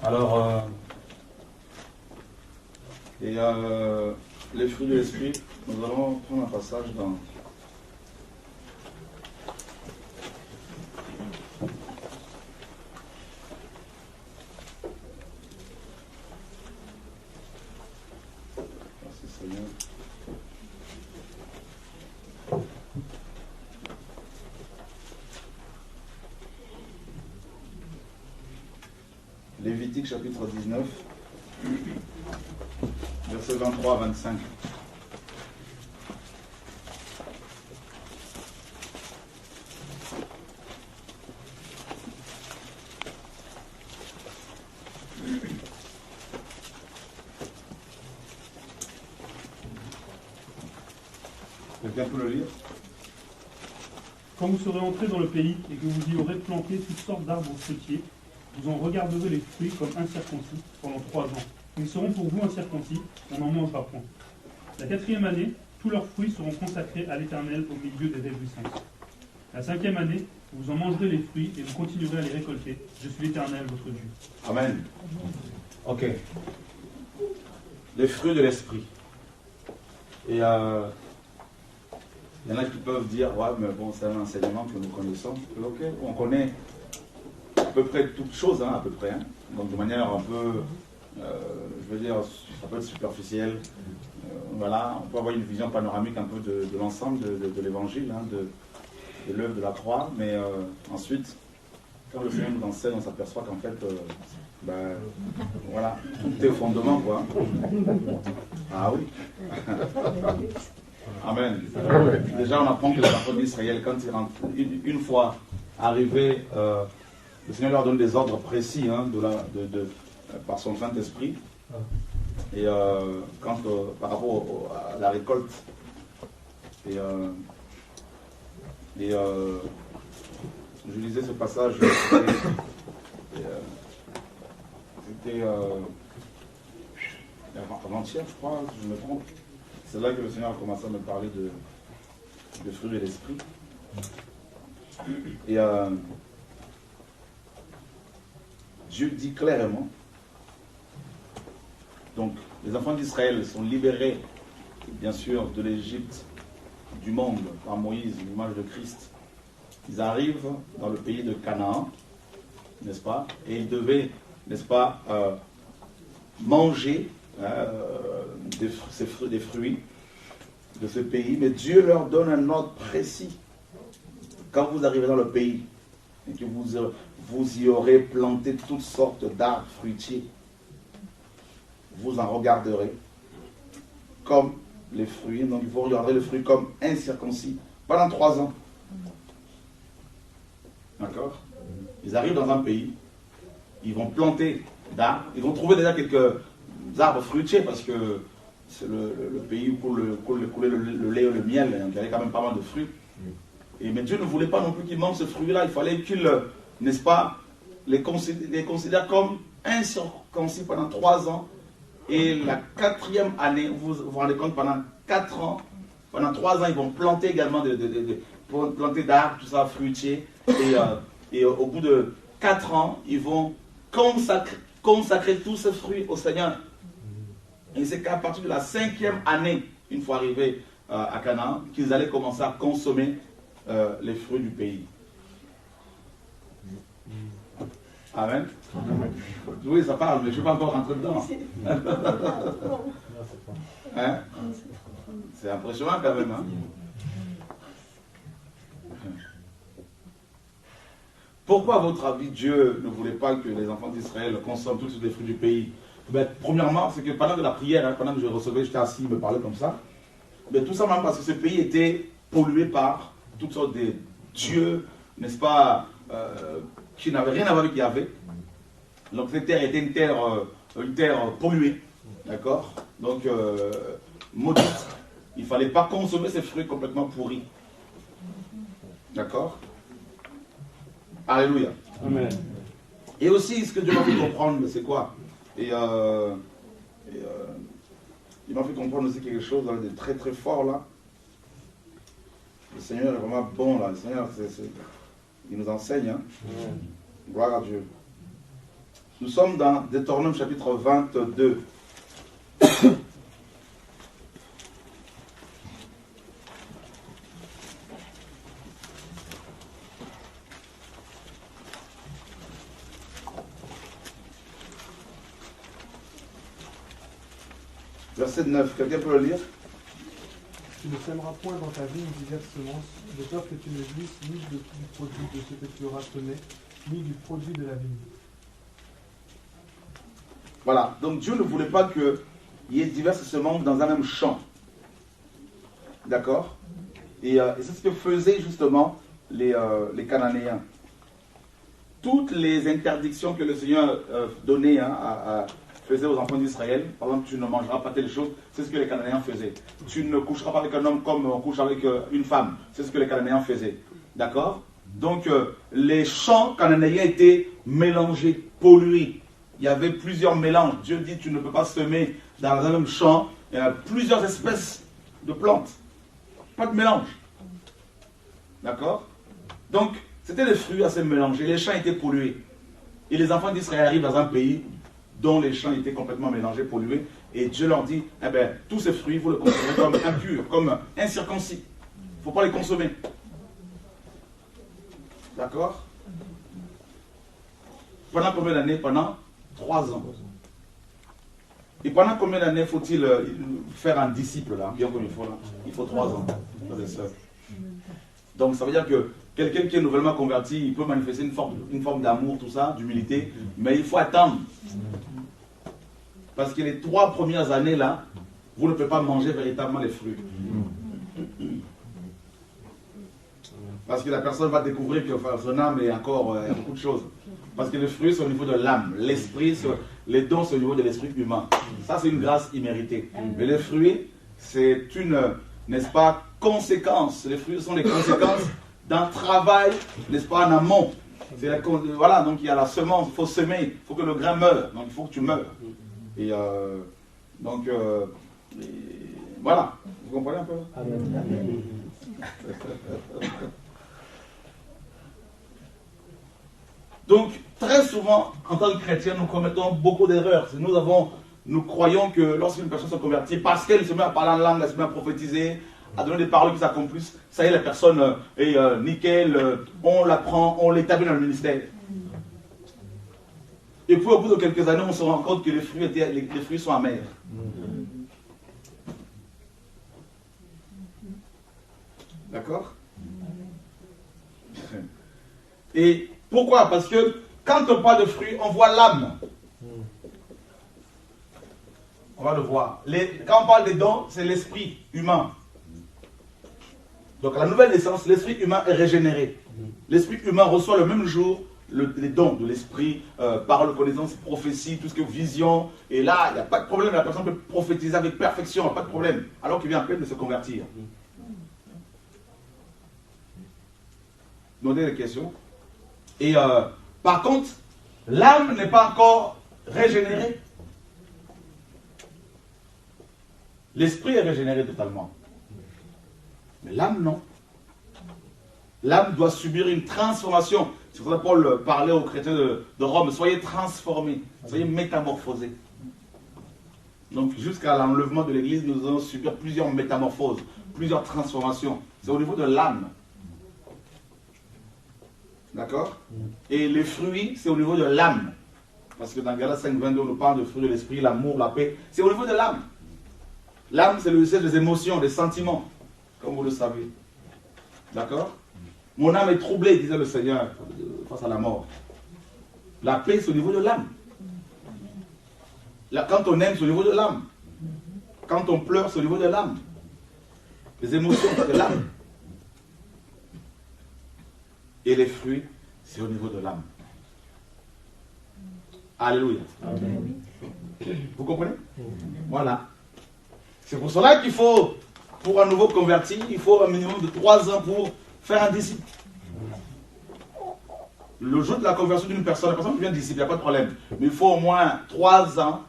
Alors, les fruits de l'esprit, nous allons prendre un passage dans Lévitique chapitre 19, versets 23 à 25. Quelqu'un peut le lire? Quand vous serez entrés dans le pays et que vous y aurez planté toutes sortes d'arbres fruitiers, vous en regarderez les fruits comme incirconcis pendant 3 ans. Ils seront pour vous incirconcis, on n'en mangera point. La 4e année, tous leurs fruits seront consacrés à l'Éternel au milieu des réjouissances. La 5e année, vous en mangerez les fruits et vous continuerez à les récolter. Je suis l'Éternel, votre Dieu. Amen. Ok. Les fruits de l'esprit. Et il y en a qui peuvent dire, ouais, mais bon, c'est un enseignement que nous connaissons. Ok, on connaît à peu près toutes choses, hein, à peu près. Hein. Donc de manière un peu, je veux dire, ça peut être superficielle. Voilà, on peut avoir une vision panoramique un peu de l'ensemble de l'évangile, hein, de l'œuvre de la croix. Mais ensuite, quand le Seigneur nous enseigne, on s'aperçoit qu'en fait, voilà, tout est au fondement, quoi. Ah oui. Amen. Déjà, on apprend que les enfants d'Israël, quand ils rentrent, une fois arrivés, le Seigneur leur donne des ordres précis, hein, par son Saint-Esprit. Et par rapport à la récolte, je lisais ce passage, c'était avant-hier, je crois, si je me trompe. C'est là que le Seigneur a commencé à me parler de fruits de l'esprit. Et Dieu dit clairement, donc les enfants d'Israël sont libérés, bien sûr, de l'Égypte, du monde, par Moïse, l'image de Christ. Ils arrivent dans le pays de Canaan, n'est-ce pas? Et ils devaient, n'est-ce pas, manger des fruits de ce pays, mais Dieu leur donne un ordre précis. Quand vous arrivez dans le pays et que vous y aurez planté toutes sortes d'arbres fruitiers, vous en regarderez comme les fruits, donc vous regarderez le fruit comme incirconcis pendant 3 ans. D'accord? Ils arrivent dans un pays, ils vont planter d'arbres, ils vont trouver déjà quelques arbres fruitiers parce que c'est le pays où coulait le lait et le miel, donc il y avait quand même pas mal de fruits. Mais Dieu ne voulait pas non plus qu'ils mangent ce fruit-là, il fallait qu'il, n'est-ce pas, les considère comme incirconcis pendant 3 ans. Et la 4e année, vous vous rendez compte, pendant 4 ans, pendant 3 ans, ils vont planter également planter d'arbres, tout ça, fruitiers. Et au bout de 4 ans, ils vont consacrer tous ces fruits au Seigneur. Et c'est qu'à partir de la 5e année, une fois arrivés à Canaan, qu'ils allaient commencer à consommer les fruits du pays. Amen. Oui, ça parle, mais je ne suis pas encore rentré dedans. Hein? C'est impressionnant quand même. Hein? Pourquoi, à votre avis, Dieu ne voulait pas que les enfants d'Israël consomment tous les fruits du pays? Premièrement, c'est que pendant de la prière, hein, pendant que je recevais, j'étais assis, il me parlait comme ça. Tout simplement parce que ce pays était pollué par toutes sortes de dieux, n'est-ce pas, qui n'avaient rien à voir avec Yahvé. Donc cette terre était une terre polluée, d'accord? Donc maudite. Il ne fallait pas consommer ces fruits complètement pourris. D'accord? Alléluia. Amen. Et aussi, ce que Dieu m'a fait comprendre, c'est quoi? Il m'a fait comprendre aussi quelque chose de très très fort là. Le Seigneur est vraiment bon là. Le Seigneur, il nous enseigne. Hein? Gloire à Dieu. Nous sommes dans Deutéronome chapitre 22. Verset 9, quelqu'un peut le lire? Tu ne sèmeras point dans ta vigne diverses semences, de peur que tu ne jouisses ni du produit de ce que tu auras semé, ni du produit de la vigne. Voilà, donc Dieu ne voulait pas qu'il y ait diverses semences dans un même champ. D'accord? Et c'est ce que faisaient justement les Cananéens. Toutes les interdictions que le Seigneur donnait faisait aux enfants d'Israël, par exemple, tu ne mangeras pas telle chose, c'est ce que les Cananéens faisaient. Tu ne coucheras pas avec un homme comme on couche avec une femme, c'est ce que les Cananéens faisaient. D'accord? Donc, les champs cananéens étaient mélangés, pollués. Il y avait plusieurs mélanges. Dieu dit, tu ne peux pas semer dans un même champ plusieurs espèces de plantes. Pas de mélange. D'accord? Donc, c'était des fruits assez mélangés. Les champs étaient pollués. Et les enfants d'Israël arrivent dans un pays dont les champs étaient complètement mélangés, pollués. Et Dieu leur dit, eh bien, tous ces fruits, vous les considérez comme impurs, comme incirconcis. Il ne faut pas les consommer. D'accord? Pendant combien d'années? Pendant 3 ans. Et pendant combien d'années faut-il faire un disciple là, bien comme il faut là? Il faut 3 ans. Donc ça veut dire que quelqu'un qui est nouvellement converti, il peut manifester une forme d'amour, tout ça, d'humilité, mais il faut attendre. Parce que les 3 premières années là, vous ne pouvez pas manger véritablement les fruits. Parce que la personne va découvrir que son âme est encore beaucoup de choses. Parce que les fruits sont au niveau de l'âme, l'esprit, les dons sont au niveau de l'esprit humain. Ça c'est une grâce imméritée. Mais les fruits, c'est une, n'est-ce pas, conséquence. Les fruits sont les conséquences d'un travail, n'est-ce pas, en amont. Voilà, donc il y a la semence, il faut semer, il faut que le grain meure, donc il faut que tu meurs. Et voilà, vous comprenez un peu? Amen. Donc, très souvent, en tant que chrétiens, nous commettons beaucoup d'erreurs. Nous croyons que lorsqu'une personne se convertit, parce qu'elle se met à parler en langue, elle se met à prophétiser, à donner des paroles qui s'accomplissent, ça y est, la personne est nickel, on la prend, on l'établit dans le ministère. Et puis au bout de quelques années, on se rend compte que les fruits sont amers. D'accord? Et pourquoi? Parce que quand on parle de fruits, on voit l'âme. On va le voir. Quand on parle des dons, c'est l'esprit humain. Donc à la nouvelle naissance, l'esprit humain est régénéré. L'esprit humain reçoit le même jour les dons de l'esprit, parole, connaissance, prophétie, tout ce que vision. Et là, il n'y a pas de problème. La personne peut prophétiser avec perfection, pas de problème. Alors qu'il vient à peine de se convertir. Demandez des questions. Et par contre, l'âme n'est pas encore régénérée. L'esprit est régénéré totalement. Mais l'âme, non. L'âme doit subir une transformation. C'est pour ça que Paul parlait aux chrétiens de Rome. Soyez transformés, soyez métamorphosés. Donc jusqu'à l'enlèvement de l'Église, nous allons subir plusieurs métamorphoses, plusieurs transformations. C'est au niveau de l'âme. D'accord? Et les fruits, c'est au niveau de l'âme. Parce que dans Galates 5:22, on nous parle de fruits de l'esprit, l'amour, la paix. C'est au niveau de l'âme. L'âme, c'est le siège des émotions, des sentiments, comme vous le savez. D'accord? Mon âme est troublée, disait le Seigneur, face à la mort. La paix, c'est au niveau de l'âme. Quand on aime, c'est au niveau de l'âme. Quand on pleure, c'est au niveau de l'âme. Les émotions, c'est l'âme. Et les fruits, c'est au niveau de l'âme. Alléluia. Amen. Vous comprenez? Voilà. C'est pour cela qu'il faut, pour un nouveau converti, il faut un minimum de 3 ans pour faire un disciple. Le jour de la conversion d'une personne, la personne qui devient disciple, il n'y a pas de problème. Mais il faut au moins 3 ans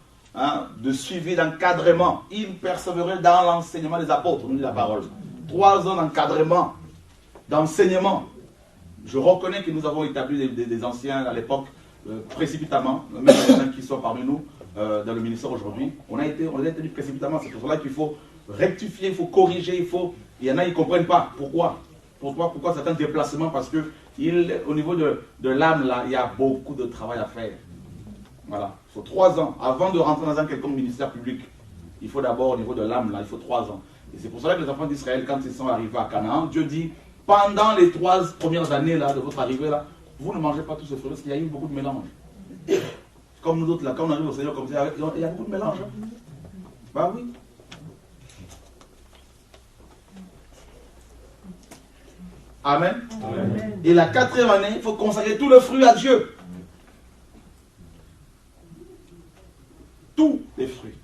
de suivi, d'encadrement. Il persévérait dans l'enseignement des apôtres, nous dit la parole. 3 ans d'encadrement, d'enseignement. Je reconnais que nous avons établi des anciens à l'époque précipitamment, même les gens qui sont parmi nous dans le ministère aujourd'hui, on a été mis précipitamment. C'est pour cela qu'il faut rectifier, il faut corriger, il y en a, ils ne comprennent pas. Pourquoi certains déplacements? Parce que au niveau de l'âme, là, il y a beaucoup de travail à faire. Voilà. Il faut 3 ans. Avant de rentrer dans un quelconque ministère public, il faut d'abord, au niveau de l'âme, là, il faut 3 ans. Et c'est pour cela que les enfants d'Israël, quand ils sont arrivés à Canaan, Dieu dit, pendant les 3 premières années là, de votre arrivée, là, vous ne mangez pas tous ces fruits, parce qu'il y a eu beaucoup de mélange. Comme nous autres, là, quand on arrive au Seigneur comme ça, il y a beaucoup de mélange. Hein. Bah oui. Amen. Amen. Et la 4e année, il faut consacrer tout le fruit à Dieu. Tous les fruits.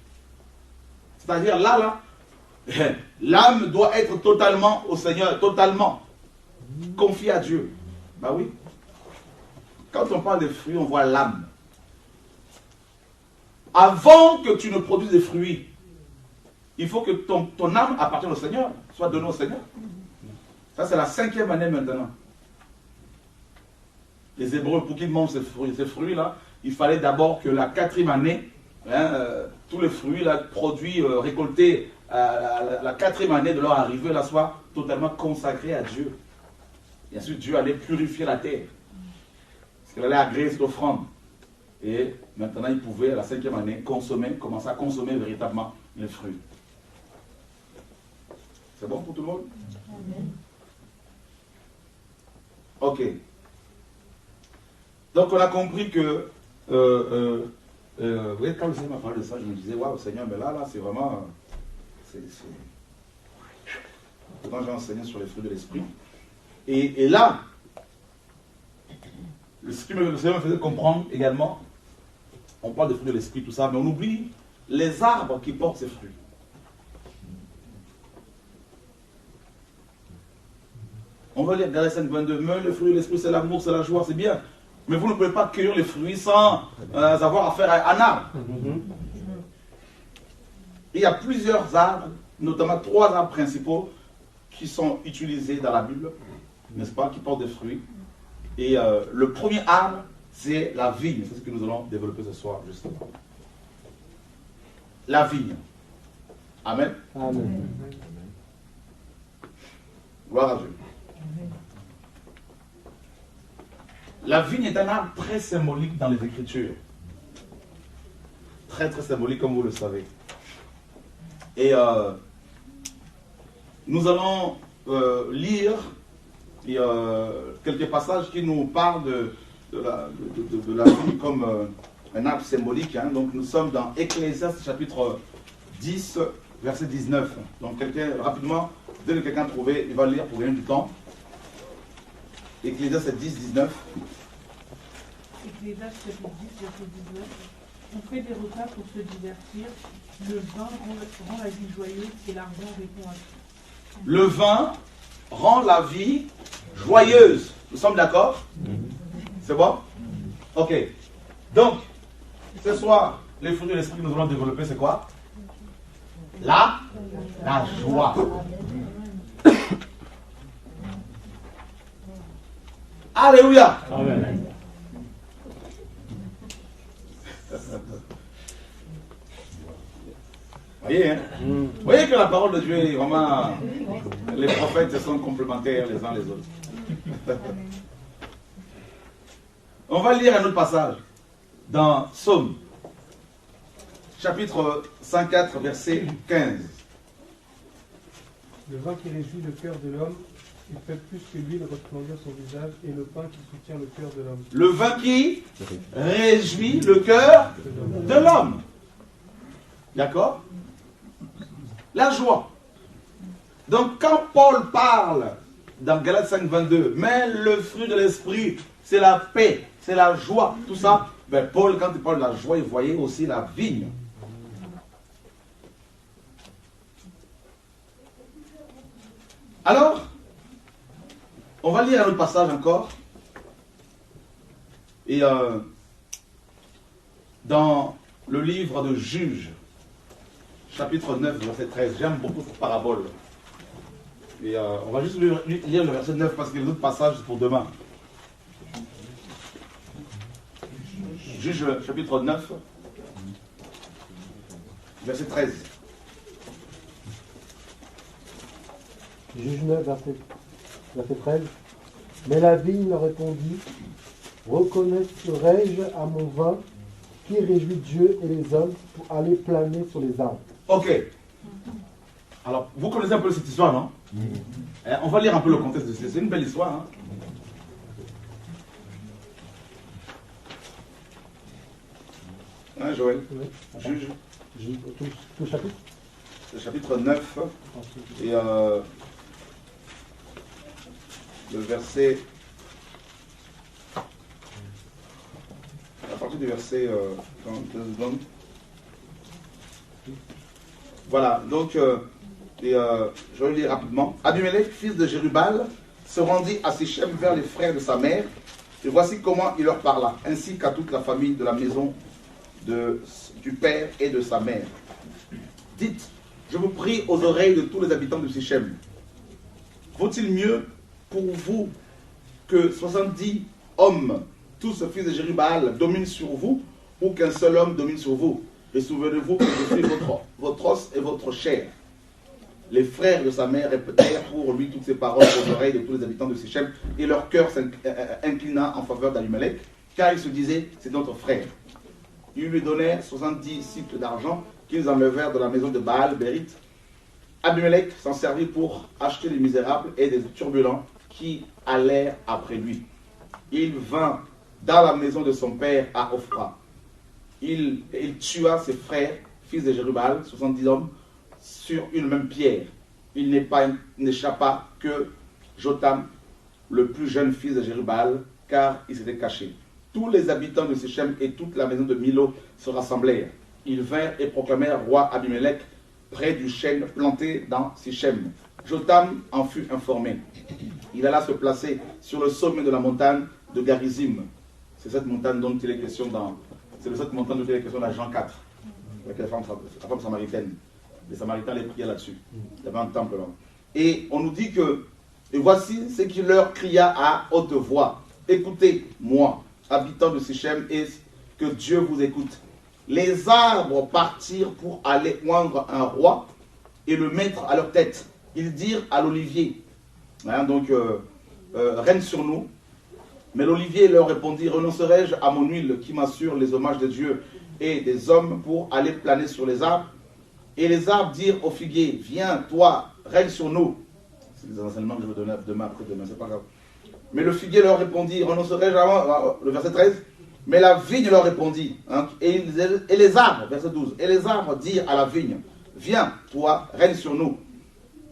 C'est-à-dire là, l'âme doit être totalement au Seigneur, totalement confiée à Dieu. Bah oui. Quand on parle des fruits, on voit l'âme. Avant que tu ne produises des fruits, il faut que ton âme appartienne au Seigneur, soit donnée au Seigneur. Ça, c'est la 5e année maintenant. Les Hébreux, pour qu'ils mangent ces fruits-là, il fallait d'abord que la 4e année, tous les fruits là, produits, récoltés à la 4e année de leur arrivée, là, soient totalement consacrés à Dieu. Et ensuite, Dieu allait purifier la terre. Parce qu'il allait agréer cette offrande. Et maintenant, il pouvait, à la 5e année, commencer à consommer véritablement les fruits. C'est bon pour tout le monde? Amen. Ok. Donc, on a compris que, vous voyez, quand le Seigneur m'a parlé de ça, je me disais, waouh, Seigneur, mais là, c'est vraiment, pourtant, j'ai enseigné sur les fruits de l'esprit. Et là, le Seigneur me faisait comprendre également, on parle des fruits de l'esprit, tout ça, mais on oublie les arbres qui portent ces fruits. On va lire Galates 5:22, mais le fruit de l'esprit, c'est l'amour, c'est la joie, c'est bien. Mais vous ne pouvez pas cueillir les fruits sans avoir affaire à un arbre. Il y a plusieurs arbres, notamment 3 arbres principaux, qui sont utilisés dans la Bible, n'est-ce pas, qui portent des fruits. Et le premier arbre, c'est la vigne. C'est ce que nous allons développer ce soir, justement. La vigne. Amen. Amen. Gloire à Dieu. La vigne est un arbre très symbolique dans les Écritures. Très très symbolique, comme vous le savez. Et nous allons lire quelques passages qui nous parlent de la vigne comme un arbre symbolique. Hein. Donc nous sommes dans Ecclésiaste chapitre 10, verset 19. Donc rapidement, dès que quelqu'un a trouvé, il va lire pour gagner du temps. Ecclésiaste 10, 19. Ecclésiaste chapitre 10, verset 19. On fait des repas pour se divertir. Le vin rend la vie joyeuse et l'argent répond à tout. Le vin rend la vie joyeuse. Nous sommes d'accord? C'est bon? Ok. Donc, ce soir, les fruits de l'esprit que nous allons développer, c'est quoi? La joie. Alléluia. Amen. Voyez, hein? Vous voyez que la parole de Dieu est vraiment... Les prophètes sont complémentaires les uns les autres. On va lire un autre passage dans Psaume, chapitre 104, verset 15. Le vin qui réjouit le cœur de l'homme, il fait plus que l'huile resplendir son visage, et le pain qui soutient le cœur de l'homme. Le vin qui réjouit le cœur de l'homme. D'accord? La joie. Donc quand Paul parle dans Galates 5:22, mais le fruit de l'esprit, c'est la paix, c'est la joie, tout ça, ben Paul, quand il parle de la joie, il voyait aussi la vigne. Alors, on va lire un autre passage encore. Et dans le livre de Juges, chapitre 9, verset 13, j'aime beaucoup cette parabole. Et on va juste lire le verset 9 parce que les autres passages, c'est pour demain. Juge chapitre 9, verset 13. Juge 9, verset 13. Mais la vigne leur répondit, reconnaîtrai-je à mon vin qui réjouit Dieu et les hommes pour aller planer sur les arbres. Ok. Alors, vous connaissez un peu cette histoire, non? On va lire un peu le contexte de cette histoire. C'est une belle histoire. Hein? Hein, Joël? Oui. Juge. Tout chapitre. Le chapitre 9 et le verset, à partir du verset 2 secondes. Voilà, donc je vais le lire rapidement. Abimelech, fils de Jérubal, se rendit à Sichem vers les frères de sa mère, et voici comment il leur parla, ainsi qu'à toute la famille de la maison du père et de sa mère. Dites, je vous prie aux oreilles de tous les habitants de Sichem. Vaut-il mieux pour vous que 70 hommes, tous fils de Jérubal, dominent sur vous, ou qu'un seul homme domine sur vous? Et souvenez-vous que je suis votre os et votre chair. Les frères de sa mère répétèrent pour lui toutes ces paroles aux oreilles de tous les habitants de Sichem, et leur cœur s'inclina en faveur d'Abimelech, car ils se disaient, c'est notre frère. Ils lui donnèrent 70 cycles d'argent qu'ils enlevèrent de la maison de Baal, Bérith. Abimelech s'en servit pour acheter des misérables et des turbulents qui allèrent après lui. Il vint dans la maison de son père à Ophra. Il tua ses frères, fils de Jérubal, 70 hommes, sur une même pierre. Il n'échappa que Jotam, le plus jeune fils de Jérubal, car il s'était caché. Tous les habitants de Sichem et toute la maison de Milo se rassemblèrent. Ils vinrent et proclamèrent roi Abimelech près du chêne planté dans Sichem. Jotam en fut informé. Il alla se placer sur le sommet de la montagne de Garizim. C'est cette montagne dont il est question dans... C'est de cette montagne dont il est question dans Jean 4. Avec la femme samaritaine. Les Samaritains les priaient là-dessus. Il y avait un temple là. Et on nous dit que... Et voici ce qu'il leur cria à haute voix. Écoutez, moi, habitants de Sichem, et que Dieu vous écoute. Les arbres partirent pour aller oindre un roi et le mettre à leur tête. Ils dirent à l'olivier, hein, règne sur nous. Mais l'olivier leur répondit, renoncerai-je à mon huile qui m'assure les hommages de Dieu et des hommes pour aller planer sur les arbres? Et les arbres dirent au figuier, viens, toi, règne sur nous. C'est des enseignements que je vais donner demain, après-demain, c'est pas grave. Mais le figuier leur répondit, renoncerai-je à... Le verset 13. Mais la vigne leur répondit, hein, et les arbres, verset 12, et les arbres dirent à la vigne, viens, toi, règne sur nous.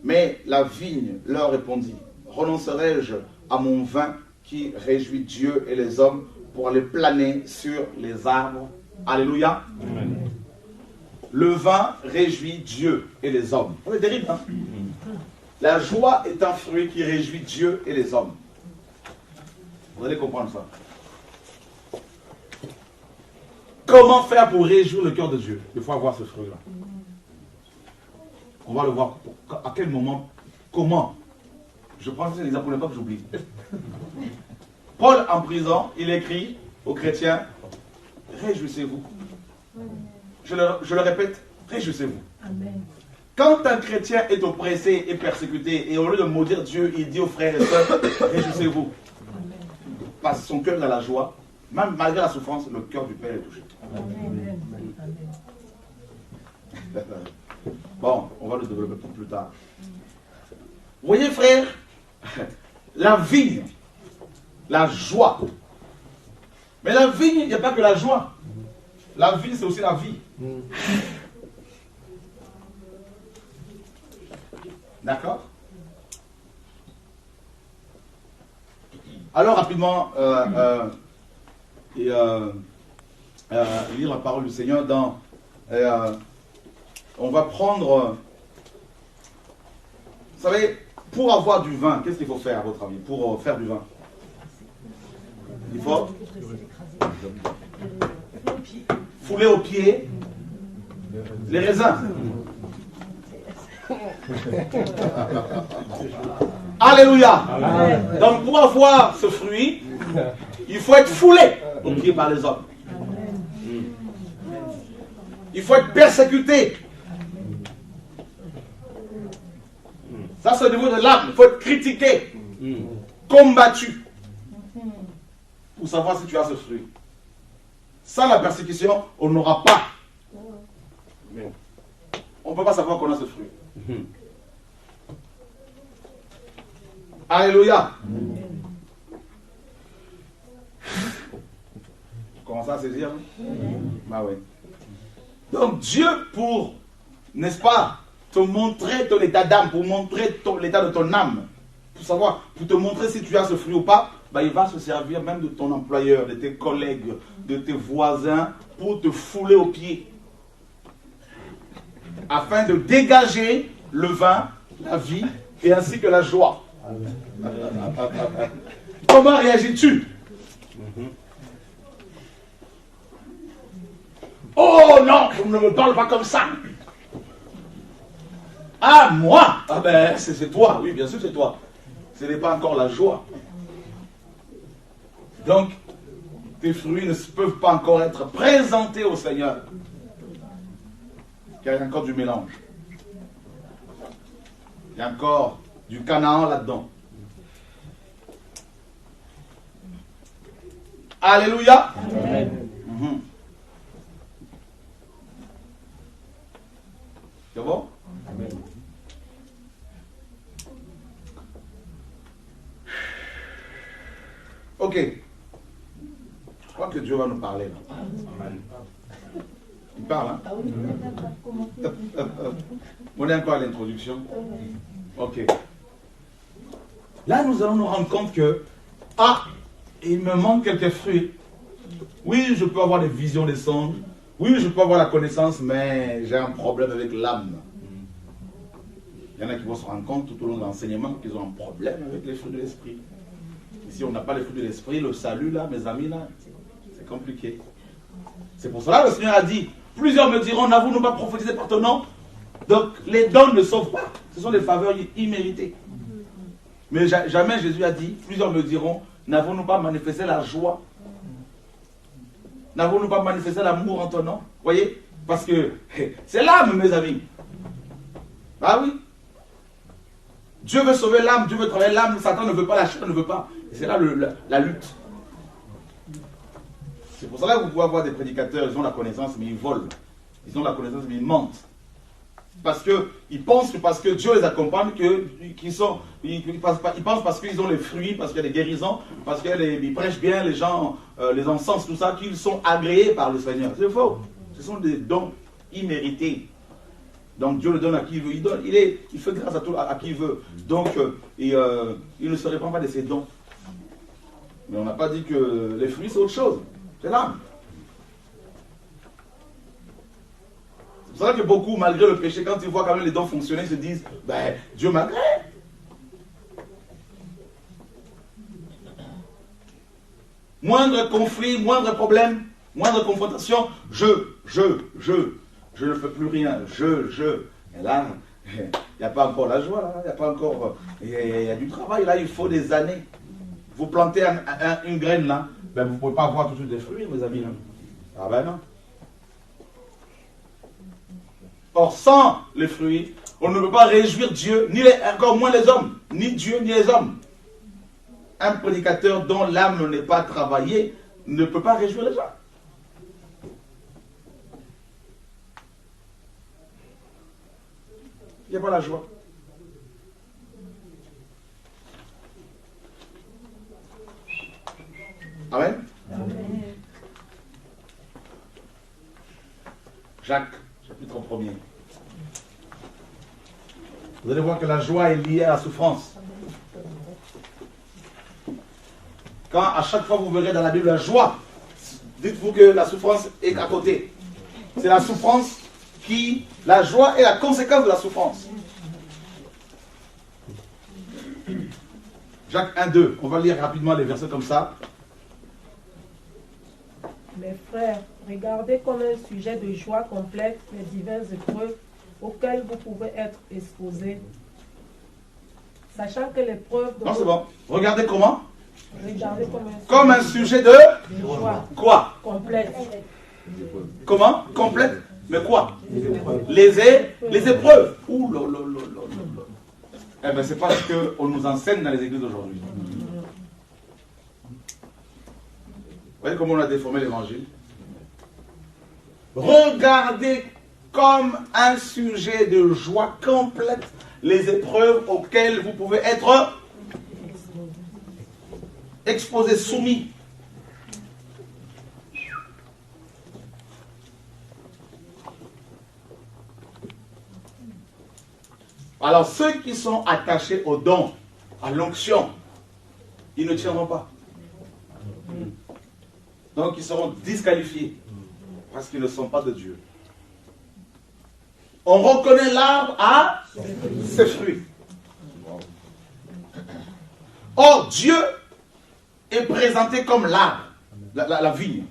Mais la vigne leur répondit, renoncerai-je à mon vin qui réjouit Dieu et les hommes pour aller planer sur les arbres? Alléluia. Amen. Le vin réjouit Dieu et les hommes. C'est terrible, hein? La joie est un fruit qui réjouit Dieu et les hommes. Vous allez comprendre ça. Comment faire pour réjouir le cœur de Dieu? Il faut avoir ce fruit-là. On va le voir. À quel moment? Comment? Je prends cet exemple pour ne pas que j'oublie. Paul, en prison, il écrit aux chrétiens, réjouissez-vous. Je le répète, réjouissez-vous. Amen. Quand un chrétien est oppressé et persécuté, et au lieu de maudire Dieu, il dit aux frères et sœurs, réjouissez-vous. Parce que son cœur est à la joie, même malgré la souffrance, le cœur du Père est touché. Amen. Bon, on va le développer plus tard. Vous voyez, frère, la vigne, la joie. Mais la vigne, il n'y a pas que la joie. La vigne, c'est aussi la vie. D'accord? Alors, rapidement, lire la parole du Seigneur dans... on va prendre... vous savez, pour avoir du vin, qu'est-ce qu'il faut faire, à votre avis, pour faire du vin? Il faut fouler au pied les raisins. Alléluia. Amen. Donc pour avoir ce fruit, il faut être foulé au pied par les hommes. Il faut être persécuté. Ça, c'est au niveau de l'âme. Il faut être critiqué, combattu, pour savoir si tu as ce fruit. Sans la persécution, on n'aura pas. On ne peut pas savoir qu'on a ce fruit. Alléluia. Comment ça saisir? Bah oui. Donc Dieu, pour, n'est-ce pas, te montrer ton état d'âme, pour montrer l'état de ton âme, pour savoir, pour te montrer si tu as ce fruit ou pas, bah, il va se servir même de ton employeur, de tes collègues, de tes voisins, pour te fouler aux pieds. Afin de dégager le vin, la vie, et ainsi que la joie. Comment réagis-tu? Oh non, on ne me parle pas comme ça. Ah, moi? Ah ben, c'est toi. Oui, bien sûr, c'est toi. Ce n'est pas encore la joie. Donc, tes fruits ne peuvent pas encore être présentés au Seigneur. Car il y a encore du mélange. Il y a encore du Canaan là-dedans. Alléluia. Amen. C'est bon? Amen. Ok. Je crois que Dieu va nous parler là. Amen. Il parle, hein? On est encore à l'introduction. Ok. Là, nous allons nous rendre compte que, il me manque quelques fruits. Oui, je peux avoir des visions, des songes. Oui, je peux avoir la connaissance, mais j'ai un problème avec l'âme. Il y en a qui vont se rendre compte tout au long de l'enseignement qu'ils ont un problème avec les fruits de l'esprit. Si on n'a pas les fruits de l'esprit, le salut là, mes amis là, c'est compliqué. C'est pour cela que le Seigneur a dit, plusieurs me diront, n'avons-nous pas prophétisé par ton nom? Donc les dons ne sauvent pas. Ce sont des faveurs imméritées. Mais jamais Jésus a dit, plusieurs me diront, n'avons-nous pas manifesté la joie? N'avons-nous pas manifesté l'amour en ton nom? Voyez? Parce que c'est l'âme, mes amis. Ah oui. Dieu veut sauver l'âme, Dieu veut travailler l'âme, Satan ne veut pas, la chair ne veut pas. Et c'est là la lutte. C'est pour cela que vous pouvez avoir des prédicateurs, ils ont la connaissance, mais ils volent. Ils ont la connaissance, mais ils mentent. Parce qu'ils pensent que parce que Dieu les accompagne, ils pensent parce qu'ils ont les fruits, parce qu'il y a des guérisons, parce qu'ils prêchent bien, les gens les encensent, tout ça, qu'ils sont agréés par le Seigneur. C'est faux. Ce sont des dons immérités. Donc Dieu le donne à qui il veut. Il fait grâce à qui il veut. Donc il ne se répand pas de ses dons. Mais on n'a pas dit que les fruits c'est autre chose. C'est l'âme. C'est pour ça que beaucoup, malgré le péché, quand ils voient quand même les dons fonctionner, ils se disent, ben, Dieu m'agrée. Moindre conflit, moindre problème, moindre confrontation, je ne fais plus rien, Et là, il n'y a pas encore la joie, là, il n'y a pas encore, il y a du travail, là, il faut des années. Vous plantez une graine, là, ben, vous ne pouvez pas avoir tout de suite des fruits, mes amis. Là. Ah ben non. Or, sans les fruits, on ne peut pas réjouir Dieu, encore moins les hommes, ni Dieu, ni les hommes. Un prédicateur dont l'âme n'est pas travaillée ne peut pas réjouir les gens. Il n'y a pas la joie. Amen. Amen. Jacques, chapitre 1er. Vous allez voir que la joie est liée à la souffrance. Quand à chaque fois vous verrez dans la Bible la joie, dites-vous que la souffrance est à côté. C'est la souffrance la joie est la conséquence de la souffrance. Jacques 1,2. On va lire rapidement les versets comme ça. Mes frères, regardez comme un sujet de joie complète les diverses épreuves auxquelles vous pouvez être exposés. Sachant que l'épreuve... Non, c'est bon. Regardez comment? Regardez comme un sujet de joie. Quoi? Complète. Comment? Complète. Mais quoi? Les épreuves. Les épreuves. Ouh là là là là là. Eh bien, c'est pas ce qu'on nous enseigne dans les églises d'aujourd'hui. Vous voyez comment on a déformé l'évangile? Regardez comme un sujet de joie complète les épreuves auxquelles vous pouvez être exposés, soumis. Alors ceux qui sont attachés au don, à l'onction, ils ne tiendront pas. Donc ils seront disqualifiés parce qu'ils ne sont pas de Dieu. On reconnaît l'arbre à ses fruits. Or, Dieu est présenté comme l'arbre, la vigne.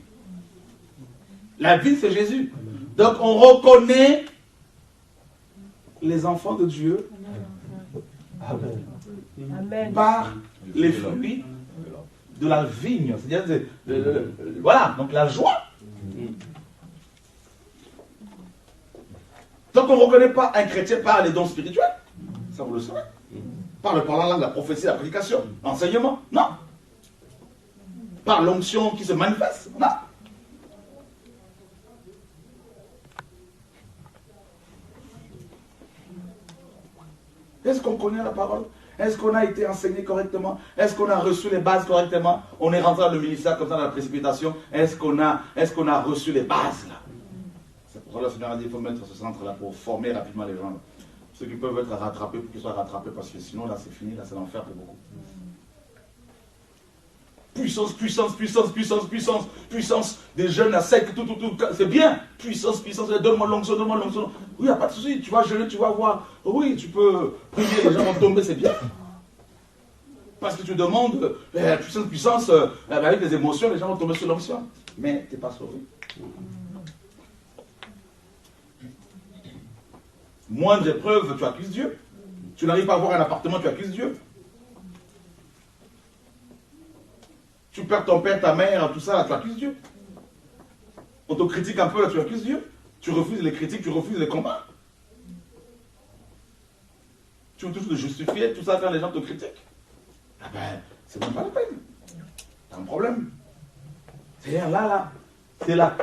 La vigne, c'est Jésus. Donc, on reconnaît les enfants de Dieu Amen. par les fruits de la vigne. C'est-à-dire, voilà, donc la joie. Donc on ne reconnaît pas un chrétien par les dons spirituels. Ça vous le savez. Par le parlant langue, la prophétie, la prédication, l'enseignement. Non. Par l'onction qui se manifeste. Non. Est-ce qu'on connaît la parole? Est-ce qu'on a été enseigné correctement? Est-ce qu'on a reçu les bases correctement? On est rentré dans le ministère comme ça dans la précipitation. Est-ce qu'on a reçu les bases là? C'est pour ça que le Seigneur a dit qu'il faut mettre ce centre là pour former rapidement les gens. Ceux qui peuvent être rattrapés pour qu'ils soient rattrapés parce que sinon là c'est fini, là c'est l'enfer pour beaucoup. Puissance, puissance, puissance, puissance, puissance, puissance des jeunes à sec, tout, c'est bien. Puissance, puissance, donne-moi l'onction, donne-moi l'onction. Oui, il n'y a pas de souci, tu vas jeûner, tu vas voir. Oui, tu peux prier, les gens vont tomber, c'est bien. Parce que tu demandes puissance, puissance, avec les émotions, les gens vont tomber sur l'onction. Mais tu n'es pas sauvé. Moindre épreuve, tu accuses Dieu. Tu n'arrives pas à avoir un appartement, tu accuses Dieu. Tu perds ton père, ta mère, tout ça, là, tu accuses Dieu. On te critique un peu, là, tu accuses Dieu. Tu refuses les critiques, tu refuses les combats. Tu veux toujours te justifier, tout ça, quand les gens te critiquent. Ah ben, c'est même pas la peine. T'as un problème. C'est-à-dire, là, c'est la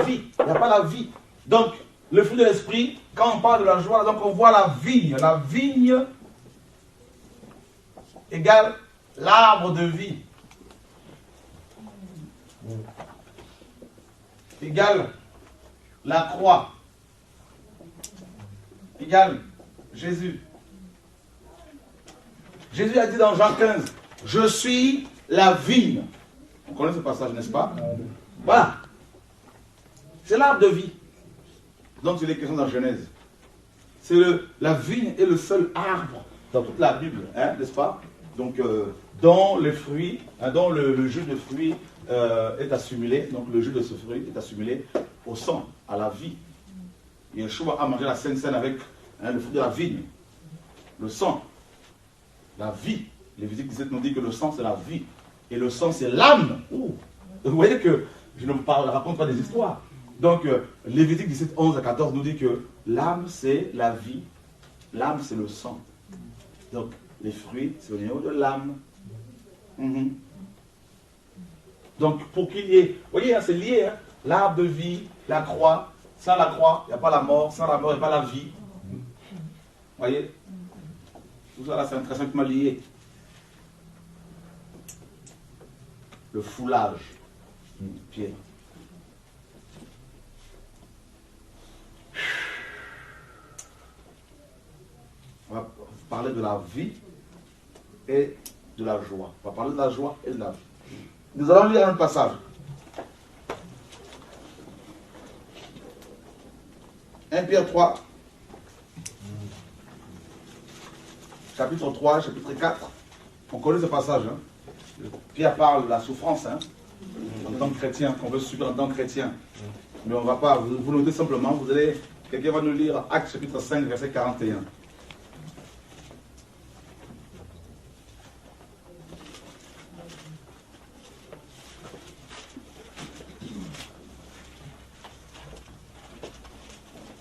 vie. Il n'y a pas la vie. Donc, le fruit de l'esprit, quand on parle de la joie, donc on voit la vigne. La vigne égale l'arbre de vie. Égale la croix. Égale Jésus. Jésus a dit dans Jean 15, je suis la vigne. On connaît ce passage, n'est-ce pas? Voilà. C'est l'arbre de vie. Donc il est question dans Genèse. C'est la vigne est le seul arbre dans toute la Bible, hein, n'est-ce pas? Donc dont les fruits, hein, dont le jus de fruits est assimilé, donc le jus de ce fruit est assimilé au sang, à la vie. Et Yeshua a mangé la Sainte Seine avec le fruit de la vigne, le sang, la vie. Lévitique 17 nous dit que le sang c'est la vie, et le sang c'est l'âme. Vous voyez que je ne vous raconte pas des histoires. Donc Lévitique 17, 11 à 14 nous dit que l'âme c'est la vie, l'âme c'est le sang. Donc les fruits c'est au niveau de l'âme. Donc, pour qu'il y ait, vous voyez, hein, c'est lié, hein, l'arbre de vie, la croix. Sans la croix, il n'y a pas la mort. Sans la mort, il n'y a pas la vie. Vous voyez? Tout ça, là, c'est très simplement lié. Le foulage. Pierre. On va parler de la vie et de la joie. On va parler de la joie et de la vie. Nous allons lire un passage. 1 Pierre 3, chapitre 3, chapitre 4. On connaît ce passage. Hein. Pierre parle de la souffrance hein, en tant que chrétien, qu'on veut subir en tant que chrétien. Mais on ne va pas, vous notez simplement, quelqu'un va nous lire Actes chapitre 5, verset 41.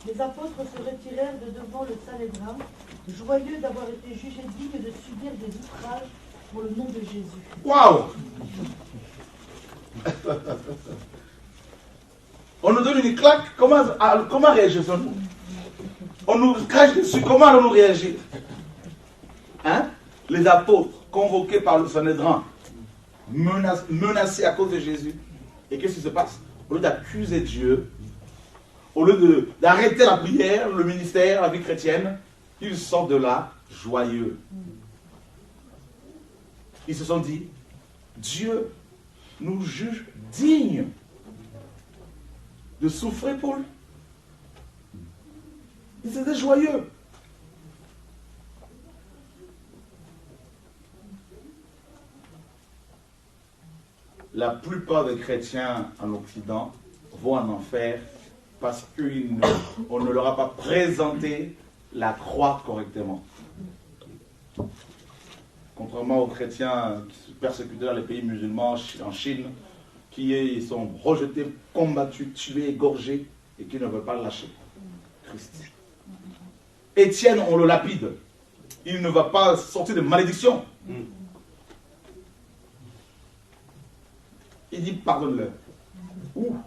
Les apôtres se retirèrent de devant le Sanhédrin, joyeux d'avoir été jugés dignes de subir des outrages pour le nom de Jésus. Waouh! On nous donne une claque, comment réagissons-nous? On nous crache dessus, comment allons-nous réagir? Hein? Les apôtres, convoqués par le Sanhédrin, menacés à cause de Jésus. Et qu'est-ce qui se passe? Au lieu d'accuser Dieu, au lieu d'arrêter la prière, le ministère, la vie chrétienne, ils sortent de là joyeux. Ils se sont dit, Dieu nous juge dignes de souffrir pour lui. Ils étaient joyeux. La plupart des chrétiens en Occident vont en enfer parce qu'on ne leur a pas présenté la croix correctement. Contrairement aux chrétiens persécutés dans les pays musulmans, en Chine, qui sont rejetés, combattus, tués, égorgés, et qui ne veulent pas lâcher Christ. Étienne, on le lapide. Il ne va pas sortir de malédiction. Il dit pardonne-leur. Ouh.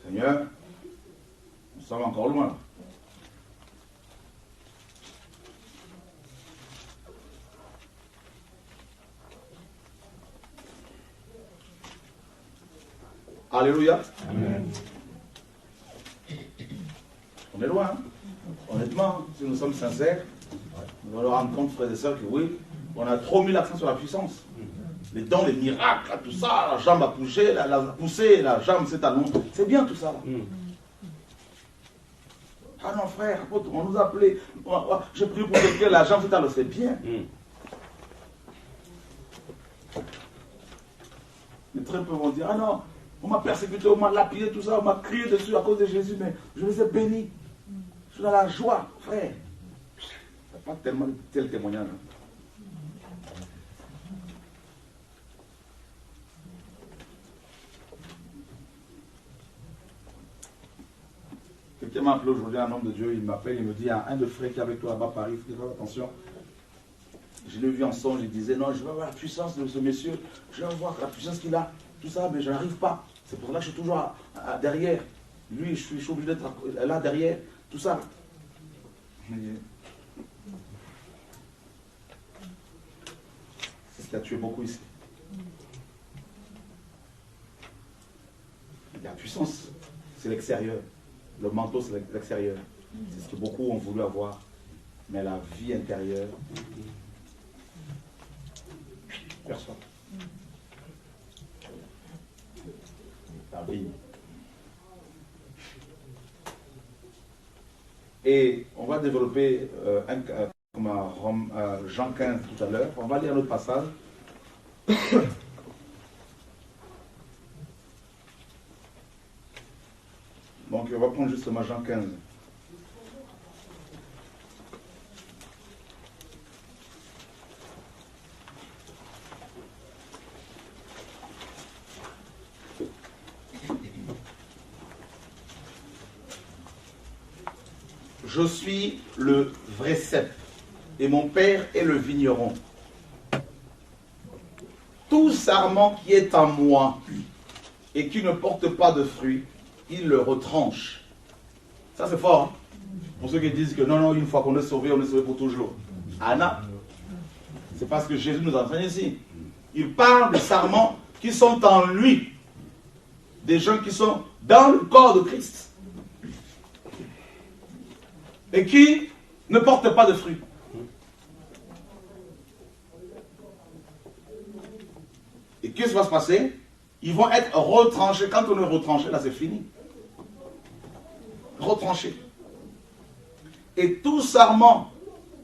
Seigneur, nous sommes encore loin. Alléluia. Amen. On est loin. Hein? Honnêtement, si nous sommes sincères, nous allons rendre compte, frères et sœurs, que oui, on a trop mis l'accent sur la puissance. Les dons, les miracles, tout ça, la jambe a poussé, la jambe s'est allongée. C'est bien tout ça. Ah non, frère, on nous a appelés. J'ai prié pour quelqu'un, la jambe s'est allongée. C'est bien. Mais très peu vont dire, ah non, on m'a persécuté, on m'a lapidé, tout ça, on m'a crié dessus à cause de Jésus, mais je les ai bénis. Je suis dans la joie, frère. Il n'y a pas tellement de tel témoignage. Quelqu'un m'a appelé aujourd'hui, un homme de Dieu, il m'appelle, il me dit, un de frères qui est avec toi là-bas à Paris, il faut faire attention. Je l'ai vu en songe, il disait, non, je veux voir la puissance de ce monsieur, je veux voir la puissance qu'il a, tout ça, mais je n'arrive pas. C'est pour ça que je suis toujours derrière. Lui, je suis obligé d'être là derrière, tout ça. C'est ce qui a tué beaucoup ici. La puissance, c'est l'extérieur. Le manteau, c'est l'extérieur. C'est ce que beaucoup ont voulu avoir. Mais la vie intérieure, personne. La vie. Et on va développer comme Jean 15 tout à l'heure. On va lire un autre passage. Donc on va prendre justement Jean 15. Je suis le vrai cep et mon père est le vigneron. Tout sarment qui est en moi et qui ne porte pas de fruits, il le retranche. Ça c'est fort. Hein? Pour ceux qui disent que non, une fois qu'on est sauvé, on est sauvé pour toujours. Anna, c'est parce que Jésus nous enseigne ici. Il parle des sarments qui sont en lui. Des gens qui sont dans le corps de Christ. Et qui ne portent pas de fruits. Et qu'est-ce qui va se passer? Ils vont être retranchés. Quand on est retranché, là c'est fini. Retranchés. Et tout sarment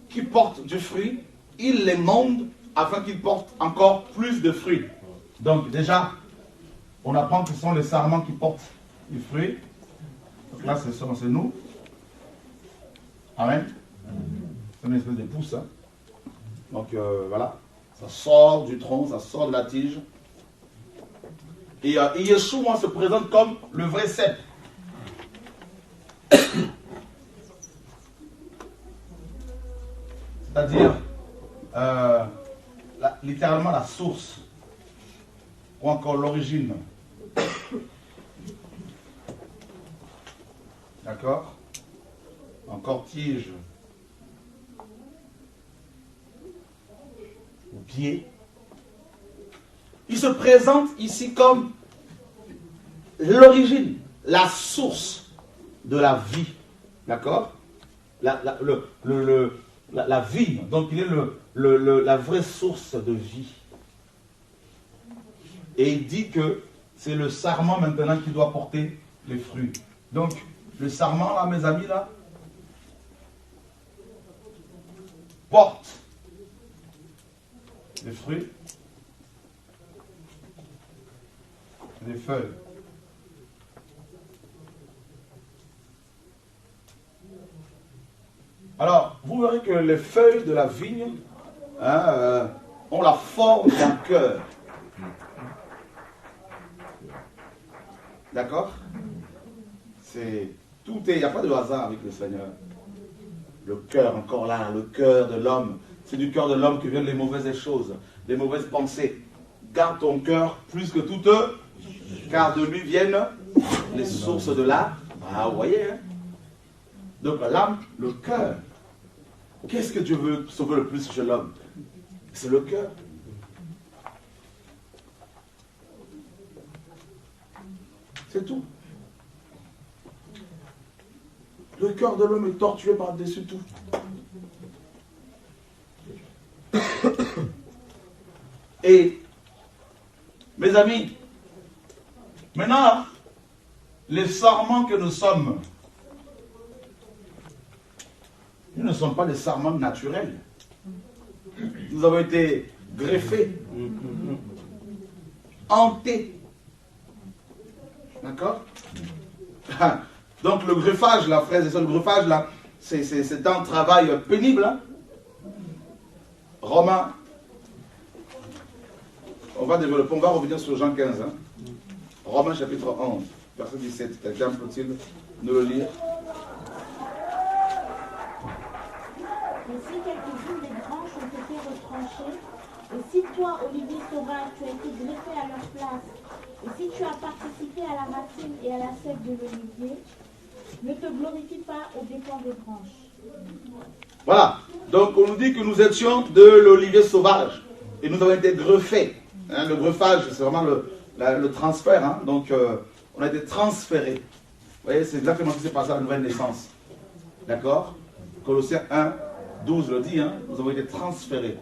qui porte du fruit, il les monte afin qu'ils portent encore plus de fruits. Donc déjà, on apprend que ce sont les sarments qui portent du fruit. Donc là, c'est nous. Amen. C'est une espèce de pousse. Hein. Donc voilà, ça sort du tronc, ça sort de la tige. Et Yeshua se présente comme le vrai cep. C'est-à-dire, littéralement la source, ou encore l'origine. D'accord? Encore tige, ou pied. Il se présente ici comme l'origine, la source de la vie. D'accord? La vie. Donc il est la vraie source de vie. Et il dit que c'est le sarment maintenant qui doit porter les fruits. Donc, le sarment, là, mes amis, là, porte les fruits, les feuilles. Alors, vous verrez que les feuilles de la vigne ont la forme d'un cœur. D'accord? Il n'y a pas de hasard avec le Seigneur. Le cœur, encore là, le cœur de l'homme. C'est du cœur de l'homme que viennent les mauvaises choses, les mauvaises pensées. Garde ton cœur plus que toutes, car de lui viennent les sources de l'âme. Ah, vous voyez, hein? Donc l'âme, le cœur. Qu'est-ce que Dieu veut sauver le plus chez l'homme? C'est le cœur. C'est tout. Le cœur de l'homme est tortué par-dessus tout. Et, mes amis, maintenant, les sarments que nous sommes, nous ne sommes pas des sarments naturels. Nous avons été greffés, hantés. D'accord? Donc le greffage, là, frères et sœurs, le greffage, là, c'est un travail pénible. Hein? Romains, on va développer, on va revenir sur Jean 15. Hein? Romains chapitre 11, verset 17. Quelqu'un peut-il nous le lire? Mais si quelques-unes des branches ont été retranchées, et si toi, olivier sauvage, tu as été greffé à leur place, et si tu as participé à la racine et à la sève de l'olivier, ne te glorifie pas aux dépens des branches. Voilà. Donc on nous dit que nous étions de l'olivier sauvage. Et nous avons été greffés. Hein, le greffage, c'est vraiment le transfert. Hein. Donc on a été transférés. Vous voyez, c'est exactement ce qui s'est passé à la nouvelle naissance. D'accord? Colossiens 1, 12 le dit. Hein, nous avons été transférés,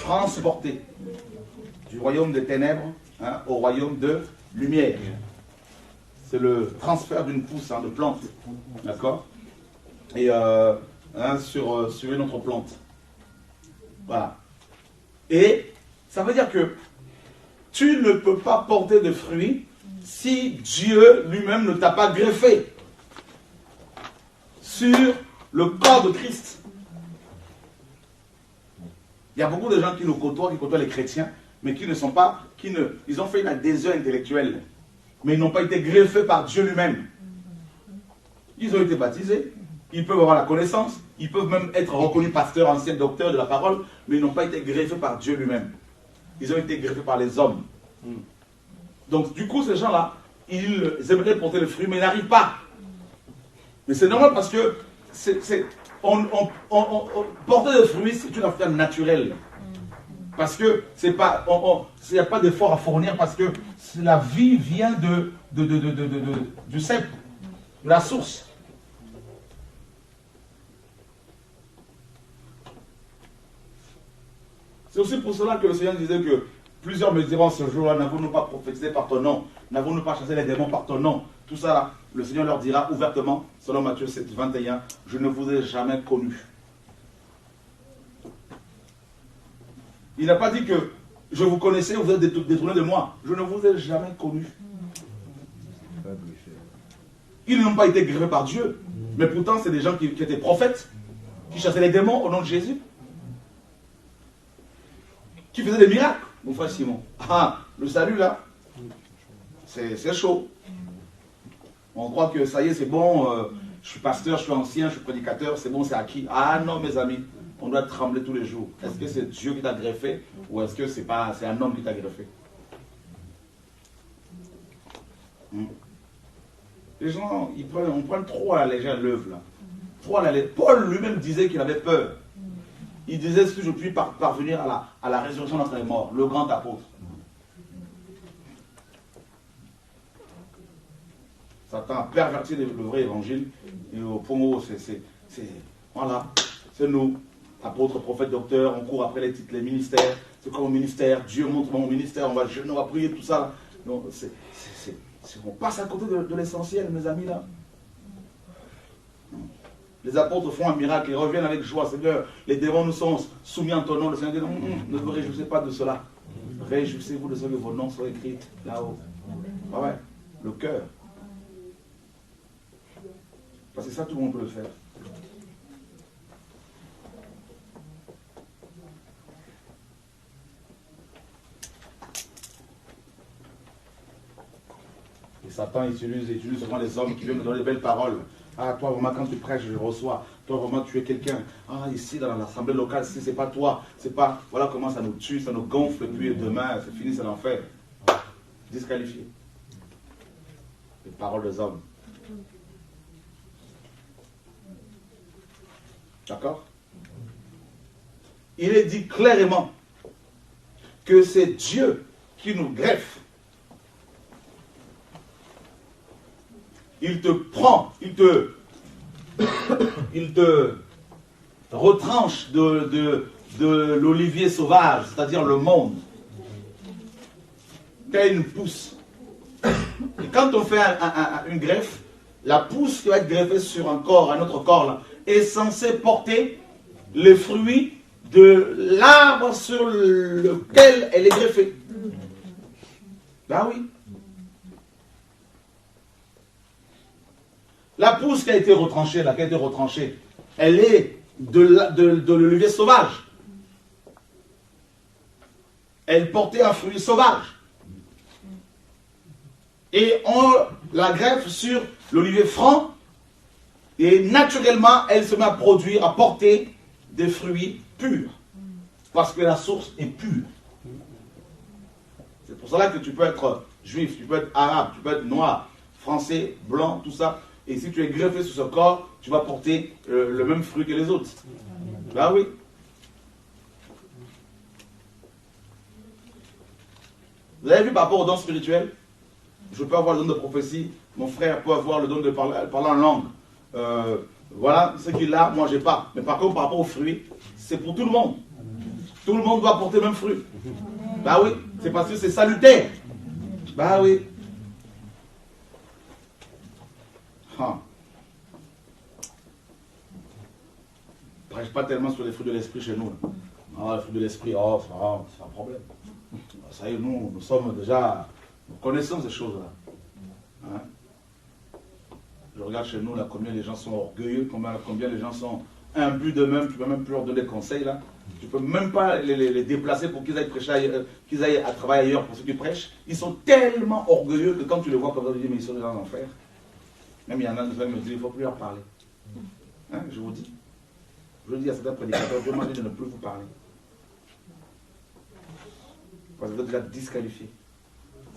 transportés du royaume des ténèbres, hein, au royaume de lumière. C'est le transfert d'une pousse, hein, de plante. D'accord? Et sur une autre plante. Voilà. Et ça veut dire que tu ne peux pas porter de fruits si Dieu lui-même ne t'a pas greffé sur le corps de Christ. Il y a beaucoup de gens qui nous côtoient, qui côtoient les chrétiens, mais qui ne sont pas, ils ont fait une adhésion intellectuelle, mais ils n'ont pas été greffés par Dieu lui-même. Ils ont été baptisés, ils peuvent avoir la connaissance, ils peuvent même être reconnus pasteurs, anciens docteurs de la parole, mais ils n'ont pas été greffés par Dieu lui-même. Ils ont été greffés par les hommes. Donc du coup, ces gens-là, ils aimeraient porter le fruit, mais ils n'arrivent pas. Mais c'est normal parce que porter le fruit, c'est une affaire naturelle. Parce que il n'y a pas d'effort à fournir, parce que la vie vient du cep, de la source. C'est aussi pour cela que le Seigneur disait que plusieurs me diront ce jour-là, n'avons-nous pas prophétisé par ton nom? N'avons-nous pas chassé les démons par ton nom? Tout ça, là, le Seigneur leur dira ouvertement, selon Matthieu 7, 21, je ne vous ai jamais connu. Il n'a pas dit que je vous connaissais, vous êtes détournés de moi. Je ne vous ai jamais connu. Ils n'ont pas été greffés par Dieu. Mais pourtant, c'est des gens qui étaient prophètes, qui chassaient les démons au nom de Jésus. Qui faisaient des miracles, mon frère Simon. Ah, le salut là. c'est chaud. On croit que ça y est, c'est bon, je suis pasteur, je suis ancien, je suis prédicateur, c'est bon, c'est acquis. Ah non, mes amis, on doit trembler tous les jours. Est-ce que c'est Dieu qui t'a greffé ou est-ce que c'est un homme qui t'a greffé? Les gens, on prend trop à la légère l'œuvre là. Trop à la légère. Paul lui-même disait qu'il avait peur. Il disait, est-ce que je puis parvenir à la résurrection d'entre les morts, le grand apôtre. Satan a perverti le vrai évangile. Et au point où voilà, c'est nous, apôtres, prophètes, docteurs, on court après les titres, les ministères. C'est comme au ministère, Dieu montre mon ministère, on va jeûner, on va prier, tout ça. Donc, on passe à côté de l'essentiel, mes amis, là. Les apôtres font un miracle, ils reviennent avec joie. Seigneur, les démons nous sont soumis en ton nom. Le Seigneur dit, ne vous réjouissez pas de cela. Réjouissez-vous de ce que vos noms soient écrits là-haut. Ah ouais, le cœur. Parce que ça, tout le monde peut le faire. Et Satan utilise souvent les hommes qui viennent nous donner des belles paroles. Ah, toi, vraiment, quand tu prêches, je reçois. Toi, vraiment, tu es quelqu'un. Ah, ici, dans l'assemblée locale, si c'est pas toi, c'est pas. Voilà comment ça nous tue, ça nous gonfle, et puis demain, c'est fini, c'est l'enfer. Disqualifié. Les paroles des hommes. D'accord? Il est dit clairement que c'est Dieu qui nous greffe. Il te prend, il te retranche de l'olivier sauvage, c'est-à-dire le monde. Quand il nous pousse. Et quand on fait une greffe, la pousse qui va être greffée sur un autre corps, là, est censée porter les fruits de l'arbre sur lequel elle est greffée. Ben oui. La pousse qui a été retranchée, elle est de l'olivier sauvage. Elle portait un fruit sauvage. Et on la greffe sur l'olivier franc, et naturellement, elle se met à produire, à porter des fruits purs. Parce que la source est pure. C'est pour cela que tu peux être juif, tu peux être arabe, tu peux être noir, français, blanc, tout ça. Et si tu es greffé sur ce corps, tu vas porter le même fruit que les autres. Ben oui. Vous avez vu par rapport au don spirituel? Je peux avoir le don de prophétie, mon frère peut avoir le don de parler en langue. Voilà ce qu'il a, moi j'ai pas. Mais par contre, par rapport aux fruits, c'est pour tout le monde. Tout le monde doit porter le même fruit. Bah oui, c'est parce que c'est salutaire. Bah oui. Prêche pas tellement sur les fruits de l'esprit chez nous. Ah, les fruits de l'esprit, c'est un problème. Ça y est, nous sommes déjà, nous connaissons ces choses-là. Hein? Je regarde chez nous, là, combien les gens sont orgueilleux, combien les gens sont imbus d'eux-mêmes, tu ne peux même plus leur donner conseils, là. Tu ne peux même pas les déplacer pour qu'ils aillent prêcher ailleurs, qu'ils aillent à travailler ailleurs pour ceux qui prêchent. Ils sont tellement orgueilleux que quand tu les vois comme ça, tu dis, mais ils sont déjà en enfer. Même il y en a qui me disent, il ne faut plus leur parler. Hein, je vous dis. Je dis à certains prédicateurs, je demande de ne plus vous parler. Parce que vous êtes déjà disqualifiés.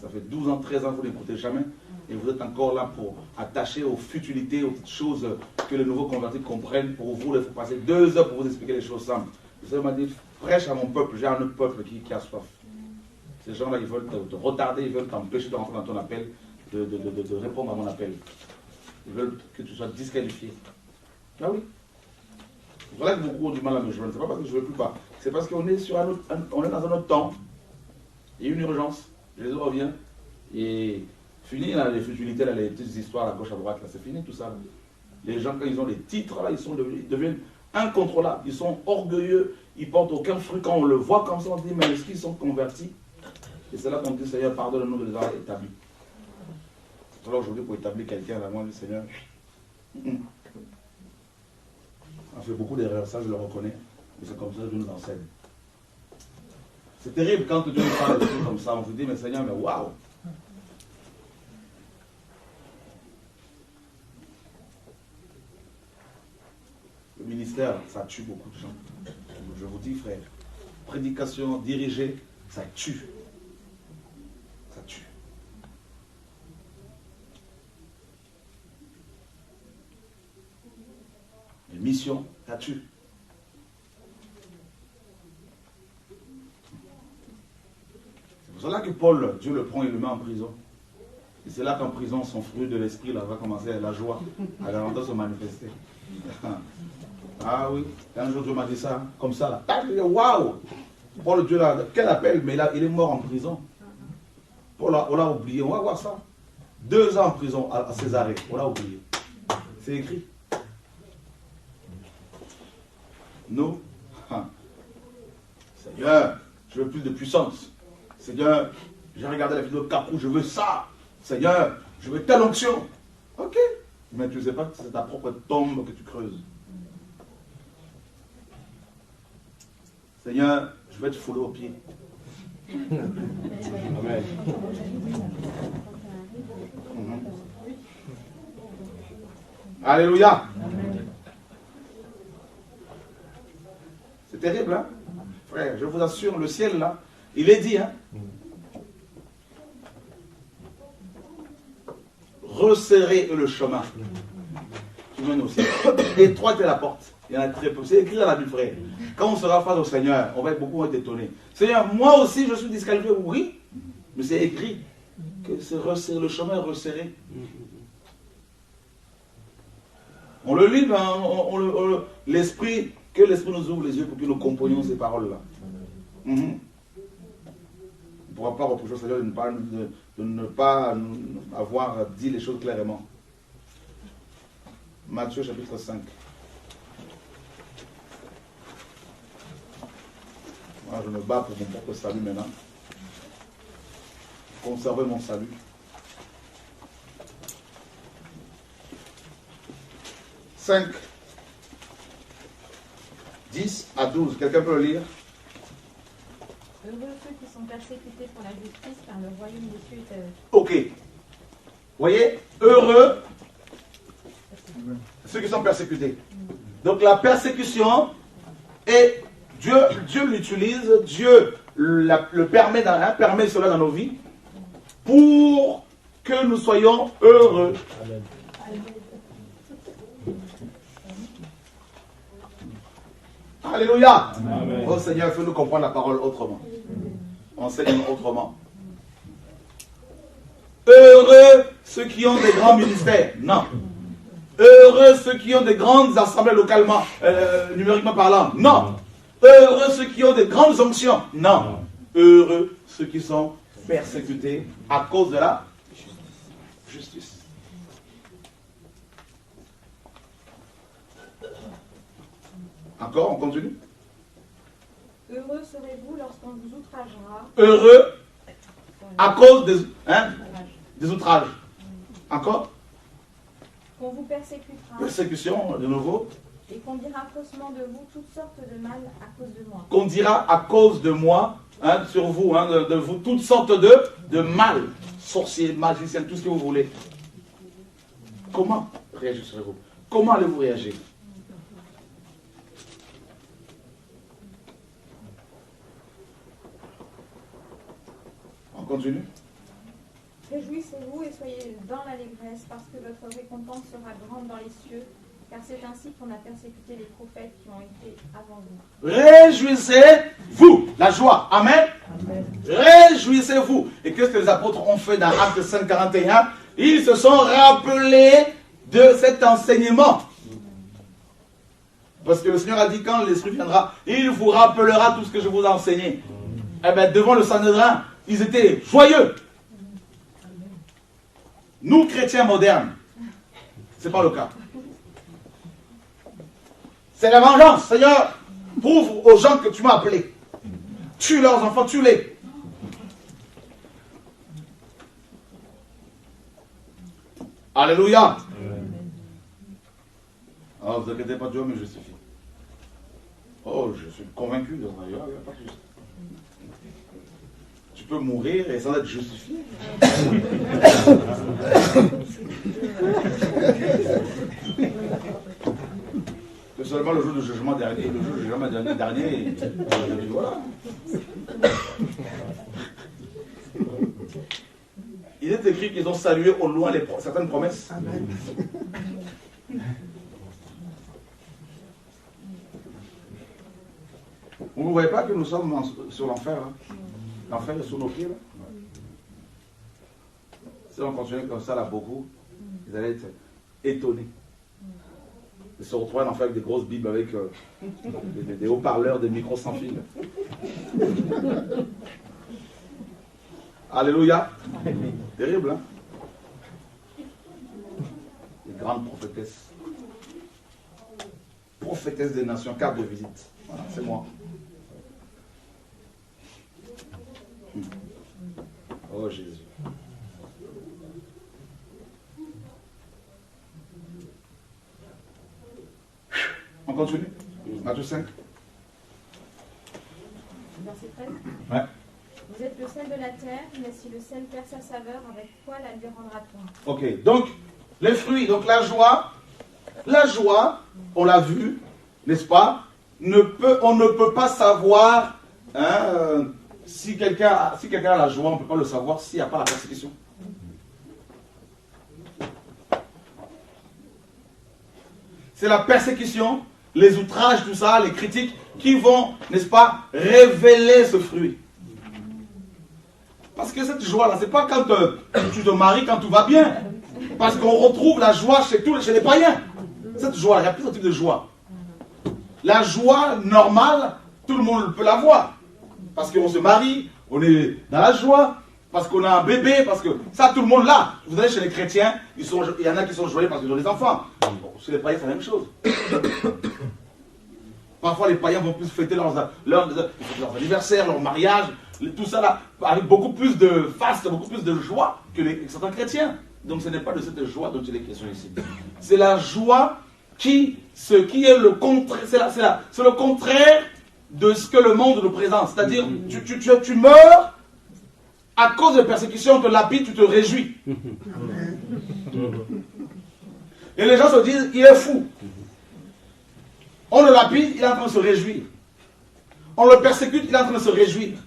Ça fait 12 ans, 13 ans que vous n'écoutez jamais. Et vous êtes encore là pour attacher aux futilités, aux petites choses que les nouveaux convertis comprennent. Pour vous, il faut passer 2 heures pour vous expliquer les choses simples. Le Seigneur m'a dit, prêche à mon peuple, j'ai un autre peuple qui a soif. Ces gens-là, ils veulent te retarder, ils veulent t'empêcher de rentrer dans ton appel, de répondre à mon appel. Ils veulent que tu sois disqualifié. Ah oui. Voilà que beaucoup ont du mal à me joindre. Ce n'est pas parce que je ne veux plus pas. C'est parce qu'on est, on est dans un autre temps. Il y a une urgence. Jésus revient. Et fini là, les futilités, là, les petites histoires à gauche, à droite. Là, c'est fini tout ça. Là. Les gens, quand ils ont les titres, là, ils deviennent incontrôlables. Ils sont orgueilleux. Ils portent aucun fruit. Quand on le voit comme ça, on se dit, mais est-ce qu'ils sont convertis? Et c'est là qu'on dit, Seigneur, pardonne-nous de les avoir établis. Alors aujourd'hui, pour établir quelqu'un, là, moi, je dis, Seigneur, on fait beaucoup d'erreurs, ça je le reconnais, mais c'est comme ça que Dieu nous enseigne. C'est terrible quand Dieu nous parle de choses comme ça, on se dit, mais Seigneur, mais waouh! Le ministère, ça tue beaucoup de gens. Je vous dis, frère, prédication dirigée, ça tue. Ça tue. Une mission, ça tue. C'est pour cela que Paul, Dieu le prend et le met en prison. Et c'est là qu'en prison, son fruit de l'esprit là, va commencer, la joie, à davantage se manifester. Ah oui, un jour Dieu m'a dit ça, comme ça là. Waouh! Paul, Dieu là, quel appel, mais là, il est mort en prison. Paul, on l'a oublié, on va voir ça. 2 ans en prison à Césarée, on l'a oublié. C'est écrit. Nous, Seigneur, je veux plus de puissance. Seigneur, j'ai regardé la vidéo de Capou, je veux ça. Seigneur, je veux telle onction. Ok, mais tu ne sais pas que c'est ta propre tombe que tu creuses. Seigneur, je vais te fouler aux pieds. Amen. Alléluia. C'est terrible, hein? Frère, je vous assure, le ciel, là, il est dit, hein? Resserrez le chemin qui mène au ciel. Étroite est la porte. Il y en a très peu. C'est écrit dans la Bible, frère. Quand on sera face au Seigneur, on va être beaucoup étonné. Seigneur, moi aussi, je suis disqualifié. Oui, mais c'est écrit que c'est resserrer le chemin, resserrer. On le lit, l'esprit, que l'esprit nous ouvre les yeux pour que nous comprenions ces paroles-là. On ne pourra pas reprocher au Seigneur de ne pas avoir dit les choses clairement. Matthieu chapitre 5. Moi, je me bats pour mon propre salut maintenant. Conserver mon salut. 5, 10 à 12. Quelqu'un peut le lire? Heureux ceux qui sont persécutés pour la justice, car le royaume des cieux est à eux. Ok. Voyez, heureux ceux qui sont persécutés. Donc la persécution, et Dieu l'utilise, Dieu le permet, permet cela dans nos vies pour que nous soyons heureux. Amen. Alléluia. Amen. Oh Seigneur, fais-nous comprendre la parole autrement. Enseigne-nous autrement. Heureux ceux qui ont des grands ministères. Non. Heureux ceux qui ont des grandes assemblées localement, numériquement parlant. Non. Heureux ceux qui ont des grandes onctions. Non. Heureux ceux qui sont persécutés à cause de la justice. Encore, on continue. Heureux serez-vous lorsqu'on vous outragera. Heureux à cause des outrages. Encore. Qu'on vous persécutera. Persécution, de nouveau. Et qu'on dira faussement de vous toutes sortes de mal à cause de moi. Qu'on dira à cause de moi, sur vous, de vous, toutes sortes de mal. Sorciers, magiciens, tout ce que vous voulez. Comment réagirez-vous? Comment allez-vous réagir? On continue. Réjouissez-vous et soyez dans l'allégresse, parce que votre récompense sera grande dans les cieux, car c'est ainsi qu'on a persécuté les prophètes qui ont été avant vous. Réjouissez-vous, la joie, amen. Amen. Réjouissez-vous. Et qu'est-ce que les apôtres ont fait dans Actes 5:41? Ils se sont rappelés de cet enseignement. Parce que le Seigneur a dit, quand l'Esprit viendra, il vous rappellera tout ce que je vous ai enseigné. Eh bien, devant le Sanhédrin, ils étaient joyeux. Nous, chrétiens modernes, ce n'est pas le cas. C'est la vengeance. Seigneur, prouve aux gens que tu m'as appelé. Tue leurs enfants, tue-les. Alléluia. Oh, vous inquiétez pas, Dieu me justifie. Oh, je suis convaincu de ça. Il n'y a pas de souci. Tu peux mourir et sans être justifié. C'est seulement le jour du jugement dernier. Le jour du jugement dernier, voilà. Il est écrit qu'ils ont salué au loin certaines promesses. Amen. Vous ne voyez pas que nous sommes sur l'enfer, hein? L'enfer est sous nos pieds, là. Si on continuait comme ça, là, beaucoup, ils allaient être étonnés. Ils se retrouvent en enfer avec des grosses bibles, avec des haut-parleurs, des micros sans fil. Alléluia. Terrible, hein? Les grandes prophétesses. Prophétesse des nations, carte de visite. Voilà, c'est moi. Oh Jésus. On continue. Matthieu 5. Verset 13. Ouais. Vous êtes le sel de la terre, mais si le sel perd sa saveur, avec quoi la lui rendra-t-on? Ok, donc les fruits, donc la joie, on l'a vu, n'est-ce pas? On ne peut pas savoir, hein, si quelqu'un a la joie, on ne peut pas le savoir s'il n'y a pas la persécution. C'est la persécution, les outrages, tout ça, les critiques qui vont, n'est-ce pas, révéler ce fruit. Parce que cette joie-là, c'est pas quand tu te maries, quand tout va bien. Parce qu'on retrouve la joie chez les païens. Cette joie, il y a plusieurs types de joie. La joie normale, tout le monde peut l'avoir. Parce qu'on se marie, on est dans la joie, parce qu'on a un bébé, parce que ça, tout le monde l'a. Vous allez chez les chrétiens, il y en a qui sont joyeux parce qu'ils ont des enfants. Bon, chez les païens, c'est la même chose. Parfois, les païens vont plus fêter leurs anniversaires, leur mariage, tout ça là, avec beaucoup plus de faste, beaucoup plus de joie que certains chrétiens. Donc ce n'est pas de cette joie dont il est question ici. C'est la joie qui est le contraire, c'est le contraire de ce que le monde nous présente. C'est-à-dire, tu meurs à cause de persécutions, on te lapide, tu te réjouis. Et les gens se disent, il est fou. On le lapide, il est en train de se réjouir. On le persécute, il est en train de se réjouir.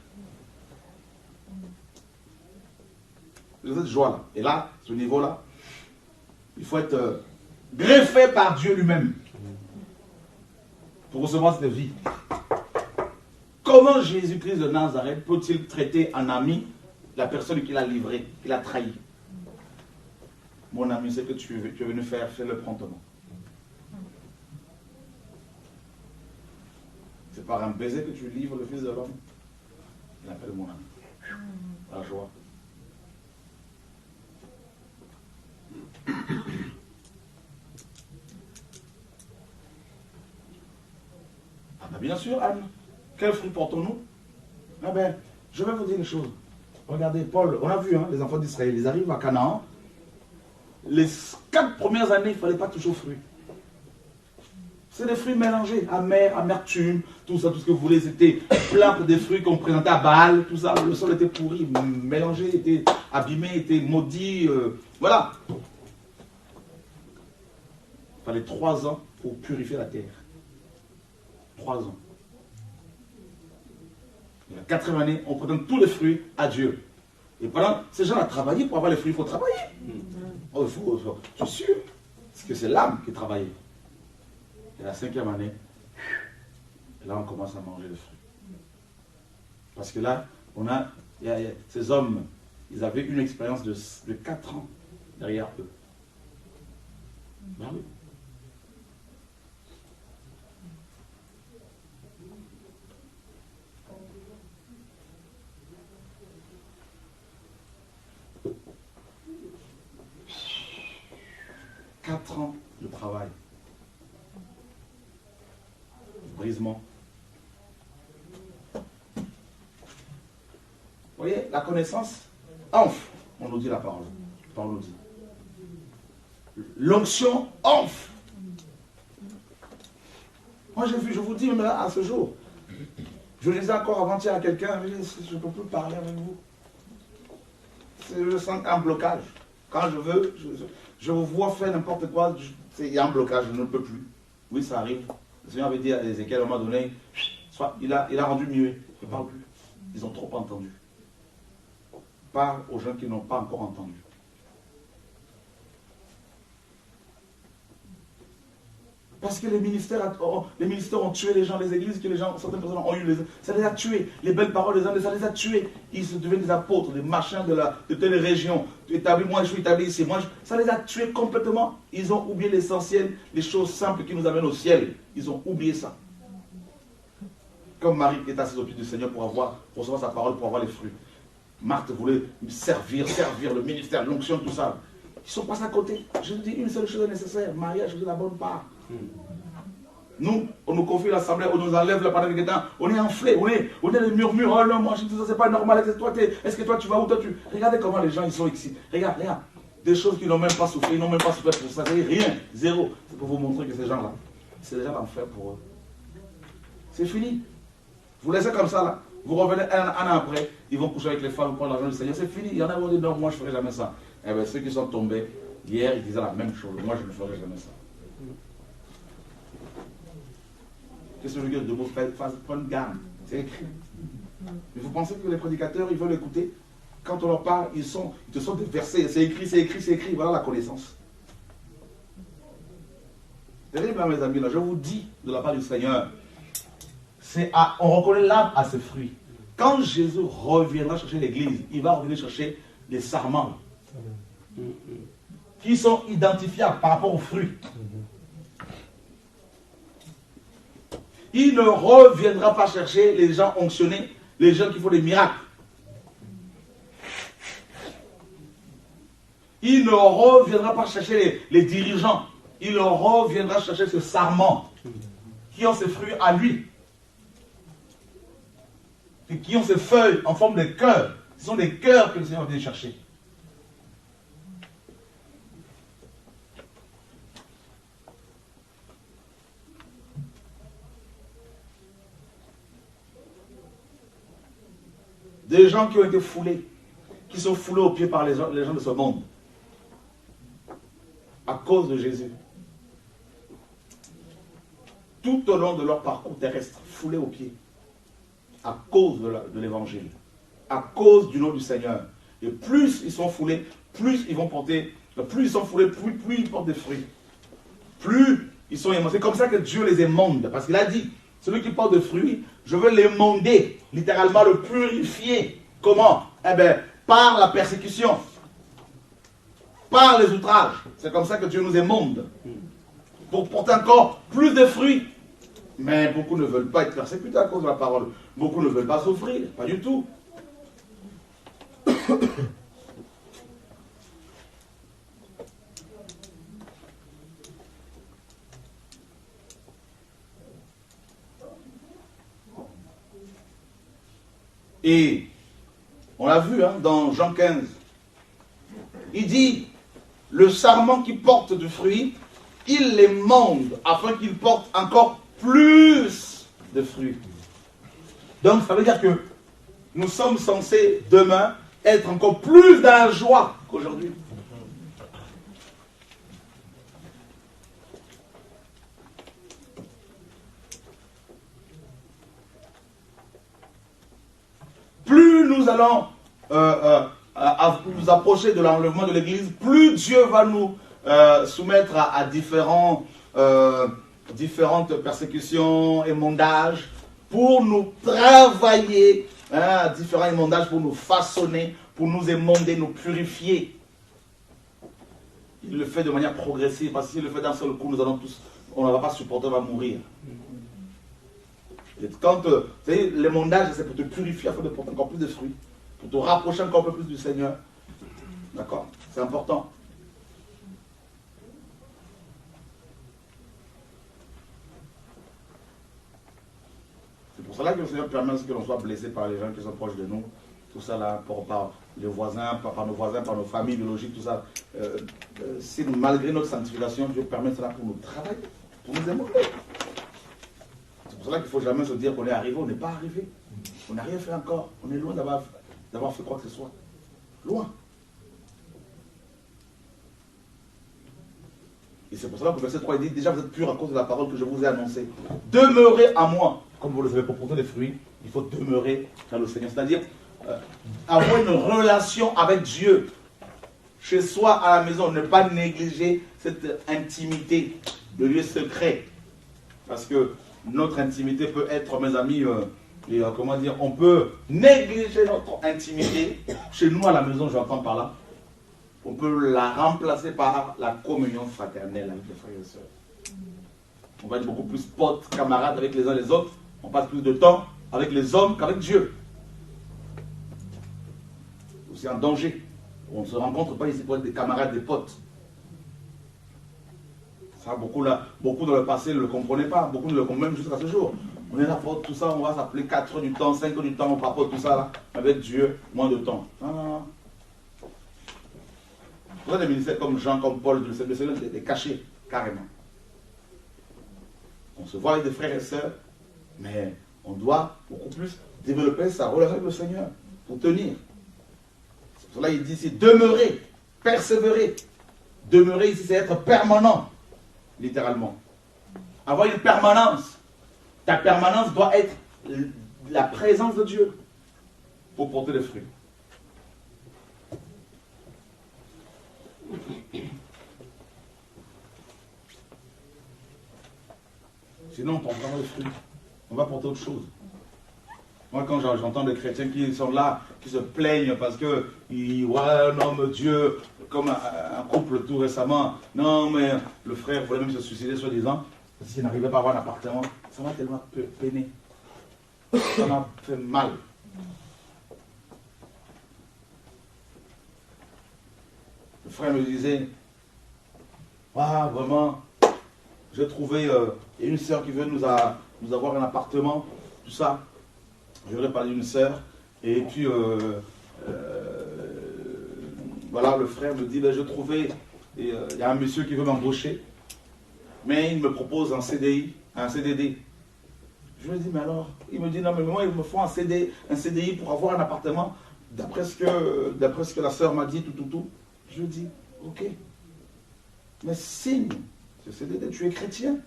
Cette joie-là. Et là, ce niveau-là, il faut être greffé par Dieu lui-même pour recevoir cette vie. Comment Jésus-Christ de Nazareth peut-il traiter en ami la personne qu'il a livrée, qu'il a trahi? Mon ami, c'est que tu es venu faire, fais-le promptement. C'est par un baiser que tu livres le Fils de l'homme. Il appelle mon ami. La joie. Ah ben bien sûr, Anne. Quel fruit portons-nous? Ah ben, je vais vous dire une chose. Regardez, Paul, on a vu, hein, les enfants d'Israël, ils arrivent à Canaan. Les 4 premières années, il ne fallait pas toucher aux fruits. C'est des fruits mélangés, amertume, tout ça, tout ce que vous voulez. C'était plein des fruits qu'on présentait à Baal, tout ça. Le sol était pourri, mélangé, était abîmé, était maudit. Voilà. Il fallait 3 ans pour purifier la terre. 3 ans. Et la 4e année, on présente tous les fruits à Dieu. Et pendant, ces gens ont travaillé pour avoir les fruits, il faut travailler. Oh, je suis sûr. Parce que c'est l'âme qui travaille. Et la 5e année, et là on commence à manger les fruits. Parce que là, ces hommes, ils avaient une expérience de 4 ans derrière eux. Ben oui. Quatre ans de travail. Brisement. Vous voyez, la connaissance enfle, on nous dit la parole. La parole nous dit. L'onction enfle. Moi, je vous dis, même là, à ce jour, je disais encore avant-hier à quelqu'un, je ne peux plus parler avec vous. Je sens un blocage. Quand je veux, je vous vois faire n'importe quoi, il y a un blocage, je ne peux plus. Oui, ça arrive. Le Seigneur avait dit à Ézéchiel à un moment donné, soit il a rendu muet, il ne parle plus. Ils ont trop entendu. Parle aux gens qui n'ont pas encore entendu. Parce que les ministères ont tué les gens, les églises que les gens, certaines personnes ont eu, ça les a tués. Les belles paroles des hommes, ça les a tués. Ils se deviennent des apôtres, des machins de telle région. Moi je suis établi ici. Ça les a tués complètement. Ils ont oublié l'essentiel, les choses simples qui nous amènent au ciel. Ils ont oublié ça. Comme Marie qui est assise au pied du Seigneur pour recevoir sa parole, pour avoir les fruits. Marthe voulait servir le ministère, l'onction, tout ça. Ils sont passés à côté. Je vous dis une seule chose est nécessaire. Marie a choisi la bonne part. Nous, on nous confie l'assemblée, on nous enlève la parole de temps, on est enflé, on est les murmures, oh non, moi je dis ça, c'est pas normal, est-ce que toi tu vas où toi tu... Regardez comment les gens ils sont ici, regarde, des choses qu'ils n'ont même pas souffert, ils n'ont même pas souffert pour ça, c'est rien, zéro. C'est pour vous montrer que ces gens-là, c'est déjà l'enfer pour eux. C'est fini. Vous laissez comme ça là, vous revenez un an après, ils vont coucher avec les femmes, prendre l'argent du Seigneur, c'est fini. Il y en a qui vont dire non, moi je ne ferai jamais ça. Eh bien ceux qui sont tombés, hier ils disaient la même chose, moi je ne ferai jamais ça. Qu'est-ce que je veux dire de mots, prendre garde, c'est écrit. Mais vous pensez que les prédicateurs, ils veulent écouter? Quand on leur parle, ils te sont des versets, c'est écrit, c'est écrit, c'est écrit, voilà la connaissance. Terrible, mes amis, là, je vous dis de la part du Seigneur, on reconnaît l'arbre à ses fruits. Quand Jésus reviendra chercher l'église, il va revenir chercher les sarments qui sont identifiables par rapport aux fruits. Il ne reviendra pas chercher les gens onctionnés, les gens qui font des miracles. Il ne reviendra pas chercher les dirigeants. Il reviendra chercher ce sarment qui ont ses fruits à lui. Et qui ont ses feuilles en forme de cœur. Ce sont des cœurs que le Seigneur vient chercher. Des gens qui ont été foulés, qui sont foulés aux pieds par les gens de ce monde, à cause de Jésus. Tout au long de leur parcours terrestre, foulés aux pieds, à cause de l'évangile, à cause du nom du Seigneur. Et plus ils sont foulés, plus ils vont porter, plus ils sont foulés, plus ils portent des fruits. Plus ils sont émondés. C'est comme ça que Dieu les émonde, parce qu'il a dit, celui qui porte des fruits, je veux l'émonder, littéralement le purifier. Comment? Eh bien, par la persécution, par les outrages. C'est comme ça que Dieu nous émonde, pour porter encore plus de fruits. Mais beaucoup ne veulent pas être persécutés à cause de la parole. Beaucoup ne veulent pas souffrir, pas du tout. Et on l'a vu dans Jean 15. Il dit, le sarment qui porte du fruit, il l'émonde afin qu'il porte encore plus de fruits. Donc ça veut dire que nous sommes censés demain être encore plus dans la joie qu'aujourd'hui. Plus nous allons nous approcher de l'enlèvement de l'Église, plus Dieu va nous soumettre à différentes persécutions, émondages, pour nous travailler, différents émondages pour nous façonner, pour nous émonder, nous purifier. Il le fait de manière progressive, parce qu'il le fait d'un seul coup, on ne va pas supporter, on va mourir. Et quand, vous savez, l'émondage, c'est pour te purifier afin de porter encore plus de fruits, pour te rapprocher encore un peu plus du Seigneur. D'accord? C'est important. C'est pour cela que le Seigneur permet que l'on soit blessé par les gens qui sont proches de nous. Tout ça là, par les voisins, par nos voisins, par nos familles biologiques, tout ça. Si malgré notre sanctification, Dieu permet cela pour nous travailler, pour nous émonder. C'est pour cela qu'il ne faut jamais se dire qu'on est arrivé, on n'est pas arrivé. On n'a rien fait encore. On est loin d'avoir fait quoi que ce soit. Loin. Et c'est pour cela que le verset 3 il dit, déjà vous êtes purs à cause de la parole que je vous ai annoncée. Demeurez à moi. Comme vous le savez, pour porter des fruits, il faut demeurer dans le Seigneur. C'est-à-dire avoir une relation avec Dieu. Chez soi, à la maison, ne pas négliger cette intimité, le lieu secret. Parce que notre intimité peut être, mes amis, comment dire, on peut négliger notre intimité. Chez nous, à la maison, j'entends par là. On peut la remplacer par la communion fraternelle avec les frères et les sœurs. On va être beaucoup plus potes, camarades avec les uns les autres. On passe plus de temps avec les hommes qu'avec Dieu. C'est un danger. On ne se rencontre pas ici pour être des camarades, des potes. Ça, beaucoup dans le passé ne le comprenaient pas. Beaucoup ne le comprennent même jusqu'à ce jour. On est là pour tout ça, on va s'appeler 4 heures du temps, 5 heures du temps, on papote tout ça là. Avec Dieu, moins de temps. Non, non, non. Vous avez des ministères comme Jean, comme Paul, le Seigneur les cacher carrément. On se voit avec des frères et sœurs, mais on doit beaucoup plus développer sa relation avec le Seigneur pour tenir. C'est pour cela qu'il dit ici, demeurer, persévérer. Demeurer ici, c'est être permanent, littéralement. Avoir une permanence. Ta permanence doit être la présence de Dieu pour porter des fruits. Sinon, on ne portera pas de fruits. On va porter autre chose. Moi, quand j'entends des chrétiens qui sont là, qui se plaignent parce que, ouais, non, mais Dieu, comme un couple tout récemment, non, mais le frère voulait même se suicider, soi-disant, parce qu'il n'arrivait pas à avoir un appartement, ça m'a tellement peiné. Ça m'a fait mal. Le frère me disait, ah, vraiment, j'ai trouvé une sœur qui veut nous avoir un appartement, tout ça. Je voudrais parler d'une sœur. Et puis, voilà, le frère me dit, ben, je trouvais, il y a un monsieur qui veut m'embaucher, mais il me propose un CDI, un CDD. Je lui dis, mais alors, il me dit, non, mais moi, il me faut un CDI pour avoir un appartement, d'après ce que la sœur m'a dit, tout. Je lui dis, ok, mais signe ce CDD, tu es chrétien.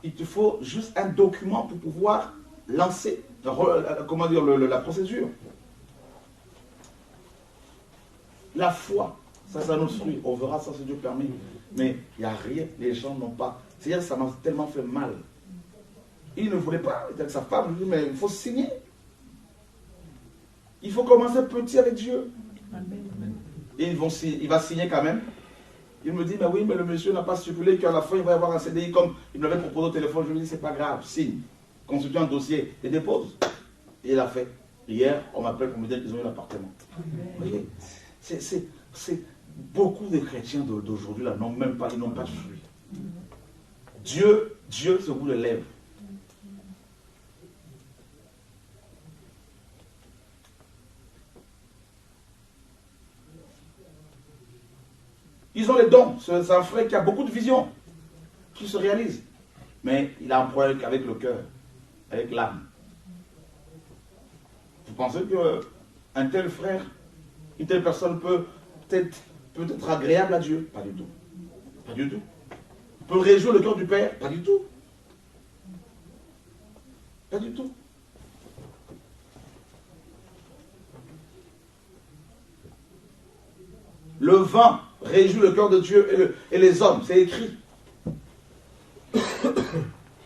Il te faut juste un document pour pouvoir lancer, comment dire, la procédure. La foi, ça c'est notre fruit. On verra ça si Dieu permet. Mais il n'y a rien, les gens n'ont pas. C'est-à-dire ça m'a tellement fait mal. Il ne voulait pas, il était avec sa femme, il dit, mais il faut signer. Il faut commencer petit avec Dieu. Et il va signer quand même. Il me dit, mais oui, mais le monsieur n'a pas stipulé qu'à la fin, il va y avoir un CDI comme il m'avait proposé au téléphone. Je lui ai dit, c'est pas grave, signe. Constitue un dossier et dépose. Et il a fait. Hier, on m'appelle pour me dire qu'ils ont eu l'appartement. Vous voyez, c'est beaucoup de chrétiens d'aujourd'hui là n'ont même pas, ils n'ont pas de fruits. Dieu, c'est au bout des lèvres. Ils ont les dons. C'est un frère qui a beaucoup de vision, qui se réalise. Mais il a un problème avec le cœur, avec l'âme. Vous pensez qu'un tel frère, une telle personne peut être agréable à Dieu? Pas du tout. Pas du tout. Peut réjouir le cœur du Père? Pas du tout. Pas du tout. Le vent réjouit le cœur de Dieu et les hommes. C'est écrit.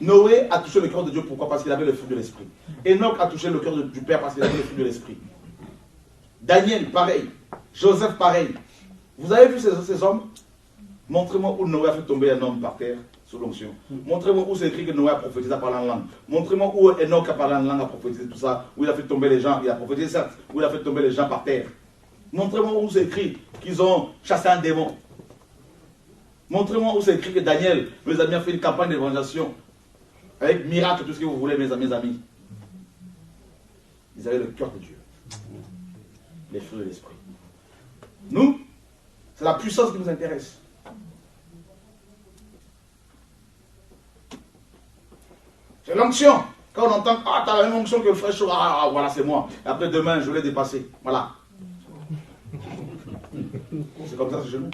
Noé a touché le cœur de Dieu. Pourquoi? Parce qu'il avait le fruit de l'esprit. Enoch a touché le cœur du Père parce qu'il avait le fruit de l'esprit. Daniel, pareil. Joseph, pareil. Vous avez vu ces hommes? Montrez-moi où Noé a fait tomber un homme par terre sous l'onction. Montrez-moi où c'est écrit que Noé a prophétisé à parler en langue. Montrez-moi où Enoch a parlé en langue, a prophétisé tout ça. Où il a fait tomber les gens. Il a prophétisé ça. Où il a fait tomber les gens par terre. Montrez-moi où c'est écrit qu'ils ont chassé un démon. Montrez-moi où c'est écrit que Daniel, mes amis, a fait une campagne d'évangélisation. Avec miracle, tout ce que vous voulez, mes amis. Ils avaient le cœur de Dieu. Les fruits de l'esprit. Nous, c'est la puissance qui nous intéresse. C'est l'onction. Quand on entend, ah, t'as la même onction que le frère chaud, ah, voilà, c'est moi. Et après, demain, je l'ai dépassé. Voilà. C'est comme ça, c'est chez nous.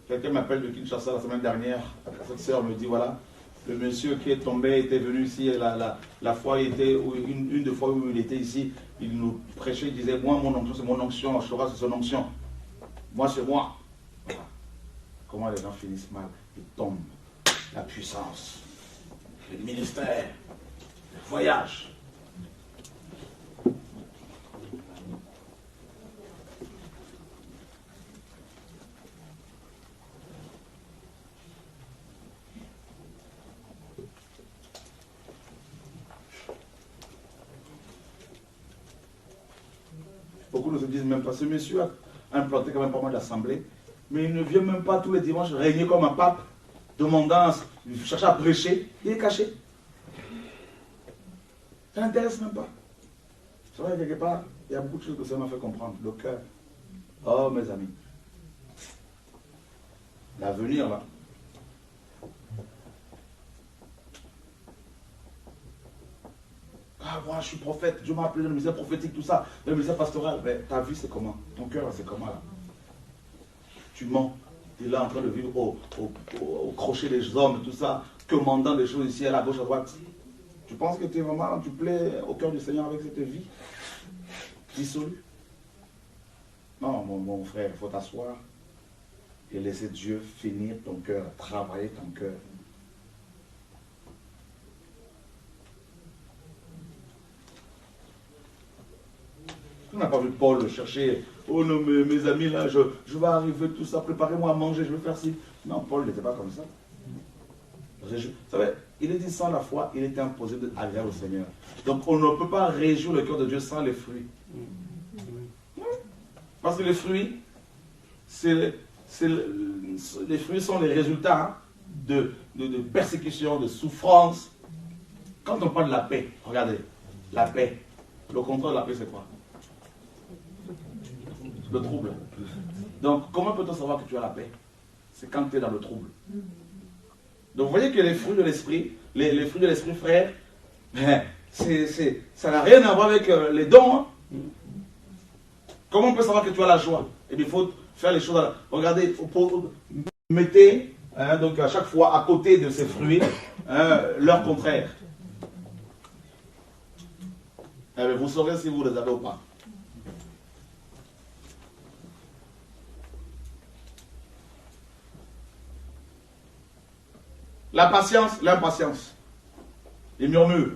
Quelqu'un m'appelle de Kinshasa la semaine dernière. Cette sœur me dit, voilà, le monsieur qui est tombé était venu ici, la fois il était, une des fois où il était ici, il nous prêchait, il disait, moi mon onction c'est mon onction, Ashura c'est son onction. Moi c'est moi. Comment les gens finissent mal? Ils tombent. La puissance, le ministère, le voyage. Beaucoup ne se disent même pas, ce monsieur a implanté quand même pas mal d'assemblées, mais il ne vient même pas tous les dimanches régner comme un pape, demandant, chercher à prêcher, il est caché. Ça n'intéresse même pas. C'est vrai, quelque part, il y a beaucoup de choses que ça m'a fait comprendre. Le cœur. Oh, mes amis. L'avenir, là. Ah, moi, je suis prophète, Dieu m'a appelé dans le ministère prophétique, tout ça, dans le ministère pastoral. Mais ta vie, c'est comment? Ton cœur, c'est comment, là? Tu mens. Tu es là en train de vivre au crochet des hommes, tout ça, commandant des choses ici, à la gauche, à droite. Tu penses que tu es vraiment, tu plais au cœur du Seigneur avec cette vie dissolue? Non, mon frère, il faut t'asseoir et laisser Dieu finir ton cœur, travailler ton cœur. Tu n'as pas vu Paul chercher, oh non, mes amis, là, je vais arriver, tout ça, préparez-moi à manger, je vais faire ci. Non, Paul n'était pas comme ça. Vous savez, il est dit sans la foi, il était imposé d'agréer au Seigneur. Donc on ne peut pas réjouir le cœur de Dieu sans les fruits. Parce que les fruits, les fruits sont les résultats de persécution, de souffrance. Quand on parle de la paix, regardez, la paix, le contraire de la paix c'est quoi? Le trouble. Donc, comment peut-on savoir que tu as la paix? C'est quand tu es dans le trouble. Donc, vous voyez que les fruits de l'esprit, les fruits de l'esprit, frère, ça n'a rien à voir avec les dons. Hein? Comment on peut savoir que tu as la joie? Eh bien, il faut faire les choses. Regardez, mettez donc à chaque fois à côté de ces fruits leur contraire. Eh bien, vous saurez si vous les avez ou pas. La patience, l'impatience. Les murmures.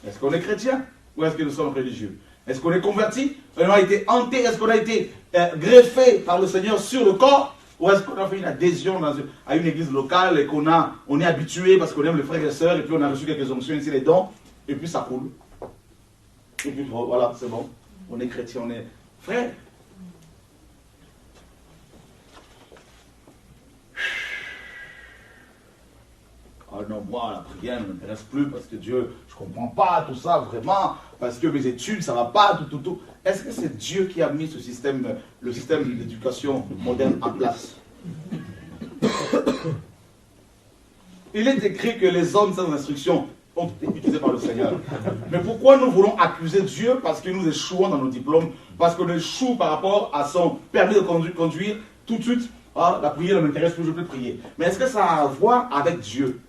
Est-ce qu'on est chrétien ou est-ce que nous sommes religieux? Est-ce qu'on est converti? Est-ce qu'on a été hanté? Est-ce qu'on a été greffé par le Seigneur sur le corps? Ou est-ce qu'on a fait une adhésion à une église locale et on est habitué parce qu'on aime les frères et sœurs et puis on a reçu quelques onctions ici, les dons, et puis ça coule. Et puis voilà, c'est bon. On est chrétien, on est frère. Oh non, moi, la prière ne m'intéresse plus parce que Dieu, je ne comprends pas tout ça vraiment, parce que mes études, ça ne va pas, tout. Est-ce que c'est Dieu qui a mis ce système, le système d'éducation moderne en place? Il est écrit que les hommes sans instruction ont été utilisés par le Seigneur. Mais pourquoi nous voulons accuser Dieu parce que nous échouons dans nos diplômes, parce qu'on échoue par rapport à son permis de conduire, tout de suite, ah, la prière ne m'intéresse plus, je peux prier. Mais est-ce que ça a à voir avec Dieu?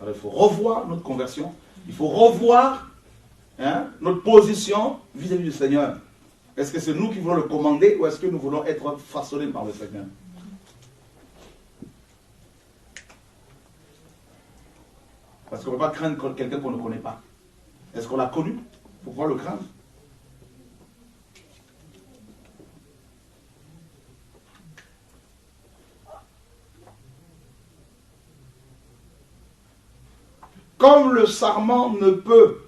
Alors, il faut revoir notre conversion, il faut revoir notre position vis-à-vis du Seigneur. Est-ce que c'est nous qui voulons le commander ou est-ce que nous voulons être façonnés par le Seigneur? Parce qu'on ne peut pas craindre quelqu'un qu'on ne connaît pas. Est-ce qu'on l'a connu pour pouvoir le craindre? Comme le sarment ne peut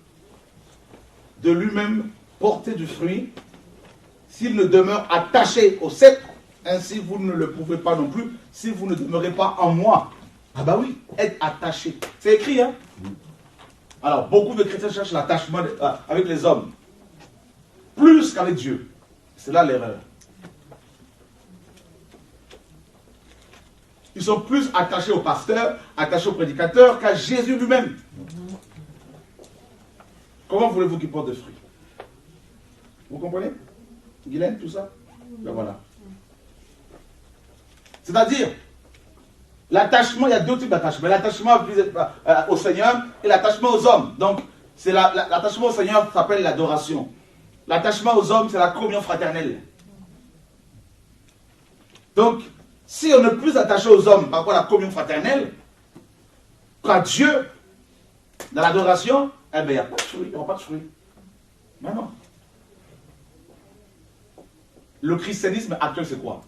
de lui-même porter du fruit, s'il ne demeure attaché au cep, ainsi vous ne le pouvez pas non plus, si vous ne demeurez pas en moi. Ah bah oui, être attaché. C'est écrit, hein? Alors, beaucoup de chrétiens cherchent l'attachement avec les hommes, plus qu'avec Dieu. C'est là l'erreur. ils sont plus attachés au pasteur, attachés au prédicateur qu'à Jésus lui-même. Comment voulez-vous qu'ils portent des fruits? Vous comprenez? Guylaine, tout ça? Ben voilà. C'est-à-dire, l'attachement, il y a deux types d'attachement. L'attachement au Seigneur et l'attachement aux hommes. Donc, l'attachement au Seigneur s'appelle l'adoration. L'attachement aux hommes, c'est la communion fraternelle. Donc, si on est plus attaché aux hommes par rapport à la communion fraternelle, qu'à Dieu, dans l'adoration, eh bien, il n'y a pas de fruit, il n'y aura pas de fruit. Mais non. Le christianisme actuel, c'est quoi?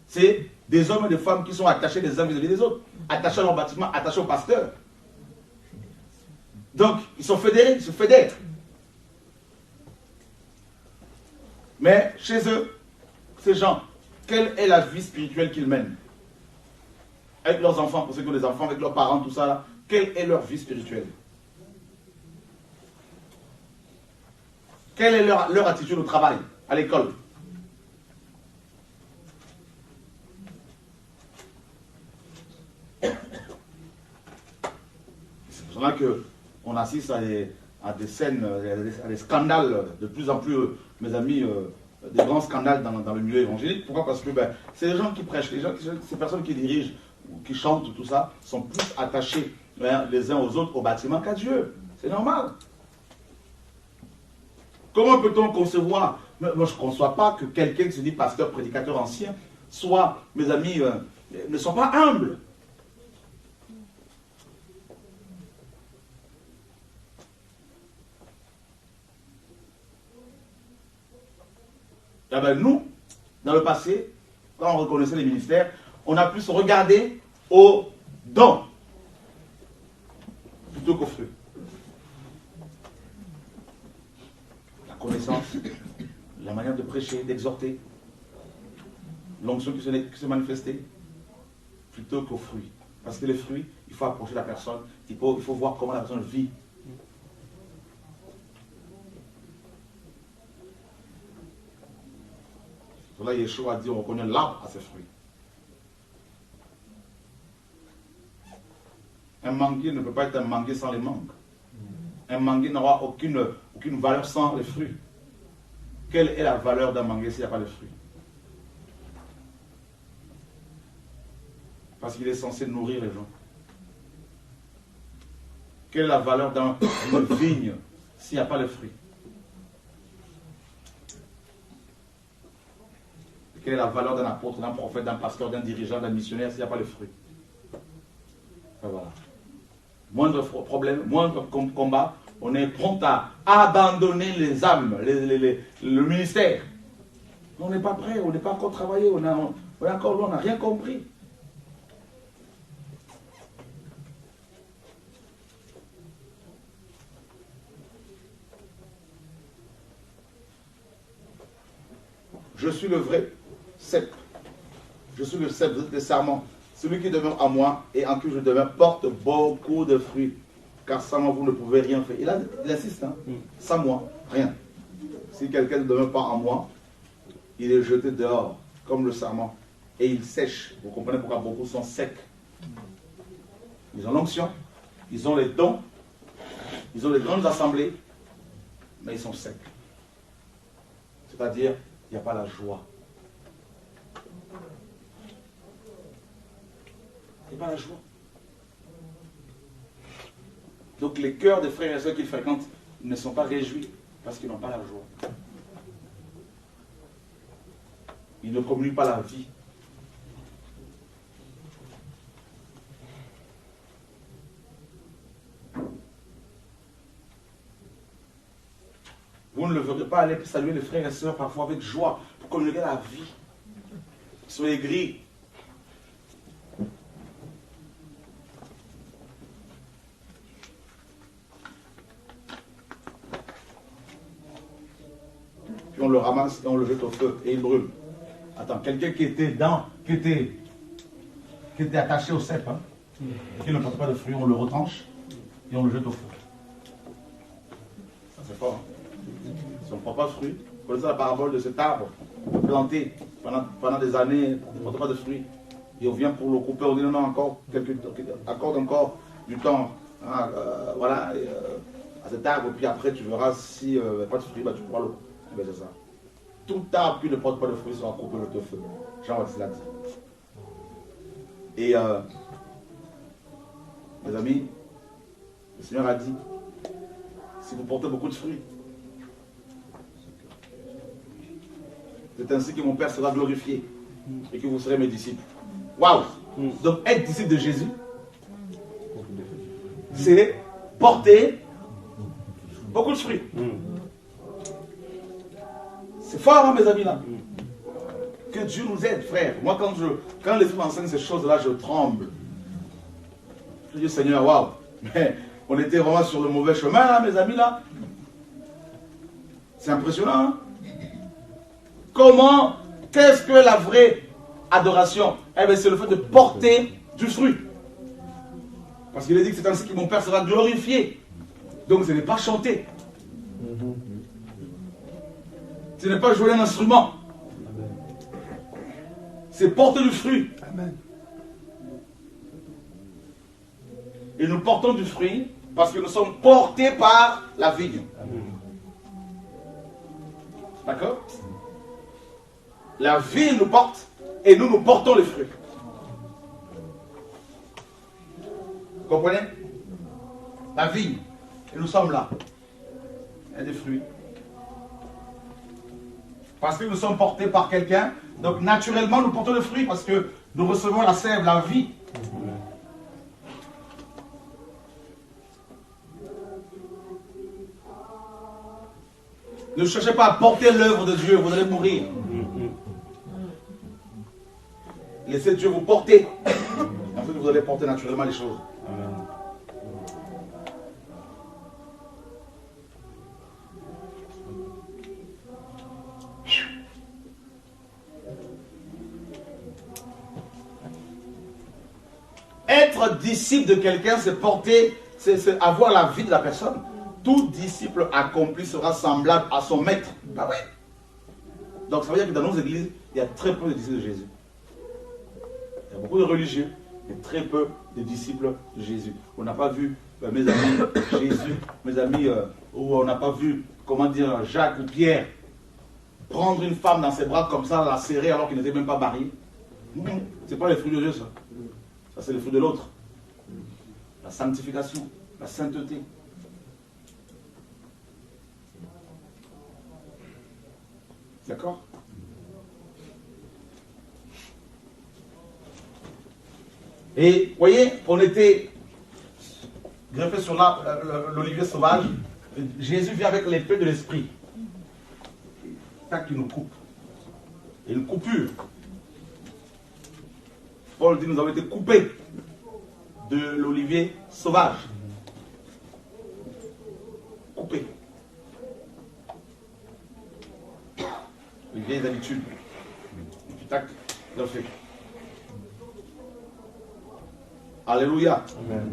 C'est des hommes et des femmes qui sont attachés les uns vis-à-vis des autres, attachés à leur bâtiment, attachés au pasteur. Donc, ils sont fédérés, ils se fédèrent. Mais chez eux, ces gens, quelle est la vie spirituelle qu'ils mènent? Avec leurs enfants, pour ceux qui ont des enfants, avec leurs parents, tout ça, là, quelle est leur vie spirituelle? Quelle est leur attitude au travail, à l'école? C'est pour cela qu'on assiste à des scènes, à des scandales de plus en plus, mes amis, des grands scandales dans le milieu évangélique. Pourquoi? Parce que c'est les gens qui prêchent, ces personnes qui dirigent, qui chantent, tout ça, sont plus attachés les uns aux autres au bâtiment qu'à Dieu. C'est normal. Comment peut-on concevoir? Moi, je ne conçois pas que quelqu'un qui se dit pasteur, prédicateur ancien, soit, mes amis, ne sont pas humbles. Eh bien, nous, dans le passé, quand on reconnaissait les ministères, on a plus regardé aux dons plutôt qu'aux fruits. La connaissance, la manière de prêcher, d'exhorter, l'onction qui se manifestait, plutôt qu'aux fruits. Parce que les fruits, il faut approcher la personne, il faut voir comment la personne vit. Là, Yeshua a dit, on reconnaît l'arbre à ses fruits. Un manguier ne peut pas être un manguier sans les mangues. Un manguier n'aura aucune valeur sans les fruits. Quelle est la valeur d'un manguier s'il n'y a pas de fruits? Parce qu'il est censé nourrir les gens. Quelle est la valeur d'une vigne s'il n'y a pas de fruits? Quelle est la valeur d'un apôtre, d'un prophète, d'un pasteur, d'un dirigeant, d'un missionnaire s'il n'y a pas de fruits? Et voilà. Moindre problème, moindre combat, on est prompt à abandonner les âmes, le ministère. On n'est pas prêt, on n'est pas encore travaillé, on est encore là, on n'a rien compris. Je suis le vrai cep. Je suis le cep des serments. Celui qui demeure à moi et en qui je demeure porte beaucoup de fruits. Car sans moi, vous ne pouvez rien faire. Il insiste, hein? Sans moi, rien. Si quelqu'un ne demeure pas en moi, il est jeté dehors, comme le sarment, et il sèche. Vous comprenez pourquoi beaucoup sont secs. Ils ont l'onction, ils ont les dons, ils ont les grandes assemblées, mais ils sont secs. C'est-à-dire, il n'y a pas la joie. Il n'y a pas la joie. Donc les cœurs des frères et sœurs qu'ils fréquentent ne sont pas réjouis parce qu'ils n'ont pas la joie. Ils ne communiquent pas la vie. Vous ne le verrez pas aller saluer les frères et sœurs parfois avec joie pour communiquer la vie. Soyez gris. Puis on le ramasse et on le jette au feu et il brûle. Attends, quelqu'un qui était attaché au cep, hein, et qui ne porte pas de fruits, on le retranche et on le jette au feu. Ça c'est fort. Hein. Si on ne prend pas de fruits, vous connaissez la parabole de cet arbre planté pendant des années, il ne porte pas de fruits. Et on vient pour le couper, on dit non, accorde encore du temps. Hein, voilà, à cet arbre, puis après tu verras si il n'y a pas de fruits, tu pourras le couper. Ben, c'est ça. Tout arbre qui ne porte pas de fruits sera coupé de feu. Jean-Baptiste l'a dit. Et mes amis, le Seigneur a dit, si vous portez beaucoup de fruits, c'est ainsi que mon Père sera glorifié et que vous serez mes disciples. Waouh! Donc être disciple de Jésus, c'est porter beaucoup de fruits. C'est fort, hein, mes amis, là. Que Dieu nous aide, frère. Moi, quand l'Esprit m'enseigne ces choses-là, je tremble. Je dis, Seigneur, waouh! Mais on était vraiment sur le mauvais chemin, là, mes amis, là. C'est impressionnant, hein? Comment, qu'est-ce que la vraie adoration? Eh bien, c'est le fait de porter du fruit. Parce qu'il a dit que c'est ainsi que mon Père sera glorifié. Donc, ce n'est pas chanter. Ce n'est pas jouer un instrument. C'est porter du fruit. Amen. Et nous portons du fruit parce que nous sommes portés par la vigne. D'accord? La vigne nous porte et nous portons les fruits. Vous comprenez? La vigne. Et nous sommes là. Il y a des fruits. Parce que nous sommes portés par quelqu'un. Donc naturellement nous portons le fruit parce que nous recevons la sève, la vie. Ne cherchez pas à porter l'œuvre de Dieu, vous allez mourir. Laissez Dieu vous porter. Ensuite vous allez porter naturellement les choses. Être disciple de quelqu'un, c'est porter, c'est avoir la vie de la personne. Tout disciple accompli sera semblable à son maître. Bah oui. Donc ça veut dire que dans nos églises, il y a très peu de disciples de Jésus. Il y a beaucoup de religieux, mais très peu de disciples de Jésus. On n'a pas vu, mes amis, Jésus, mes amis, où on n'a pas vu, comment dire, Jacques ou Pierre prendre une femme dans ses bras comme ça, la serrer alors qu'il n'était même pas marié. Non, c'est pas les fruits de Dieu, ça. Ça, c'est le fruit de l'autre. La sanctification, la sainteté. D'accord? Et, vous voyez, on était greffé sur l'olivier sauvage. Jésus vient avec l'épée de l'esprit. Tac, il nous coupe. Et une coupure. Paul dit, nous avons été coupés de l'olivier sauvage. Coupés. Les vieilles habitudes. Et puis tac, il le fait. Alléluia. Amen.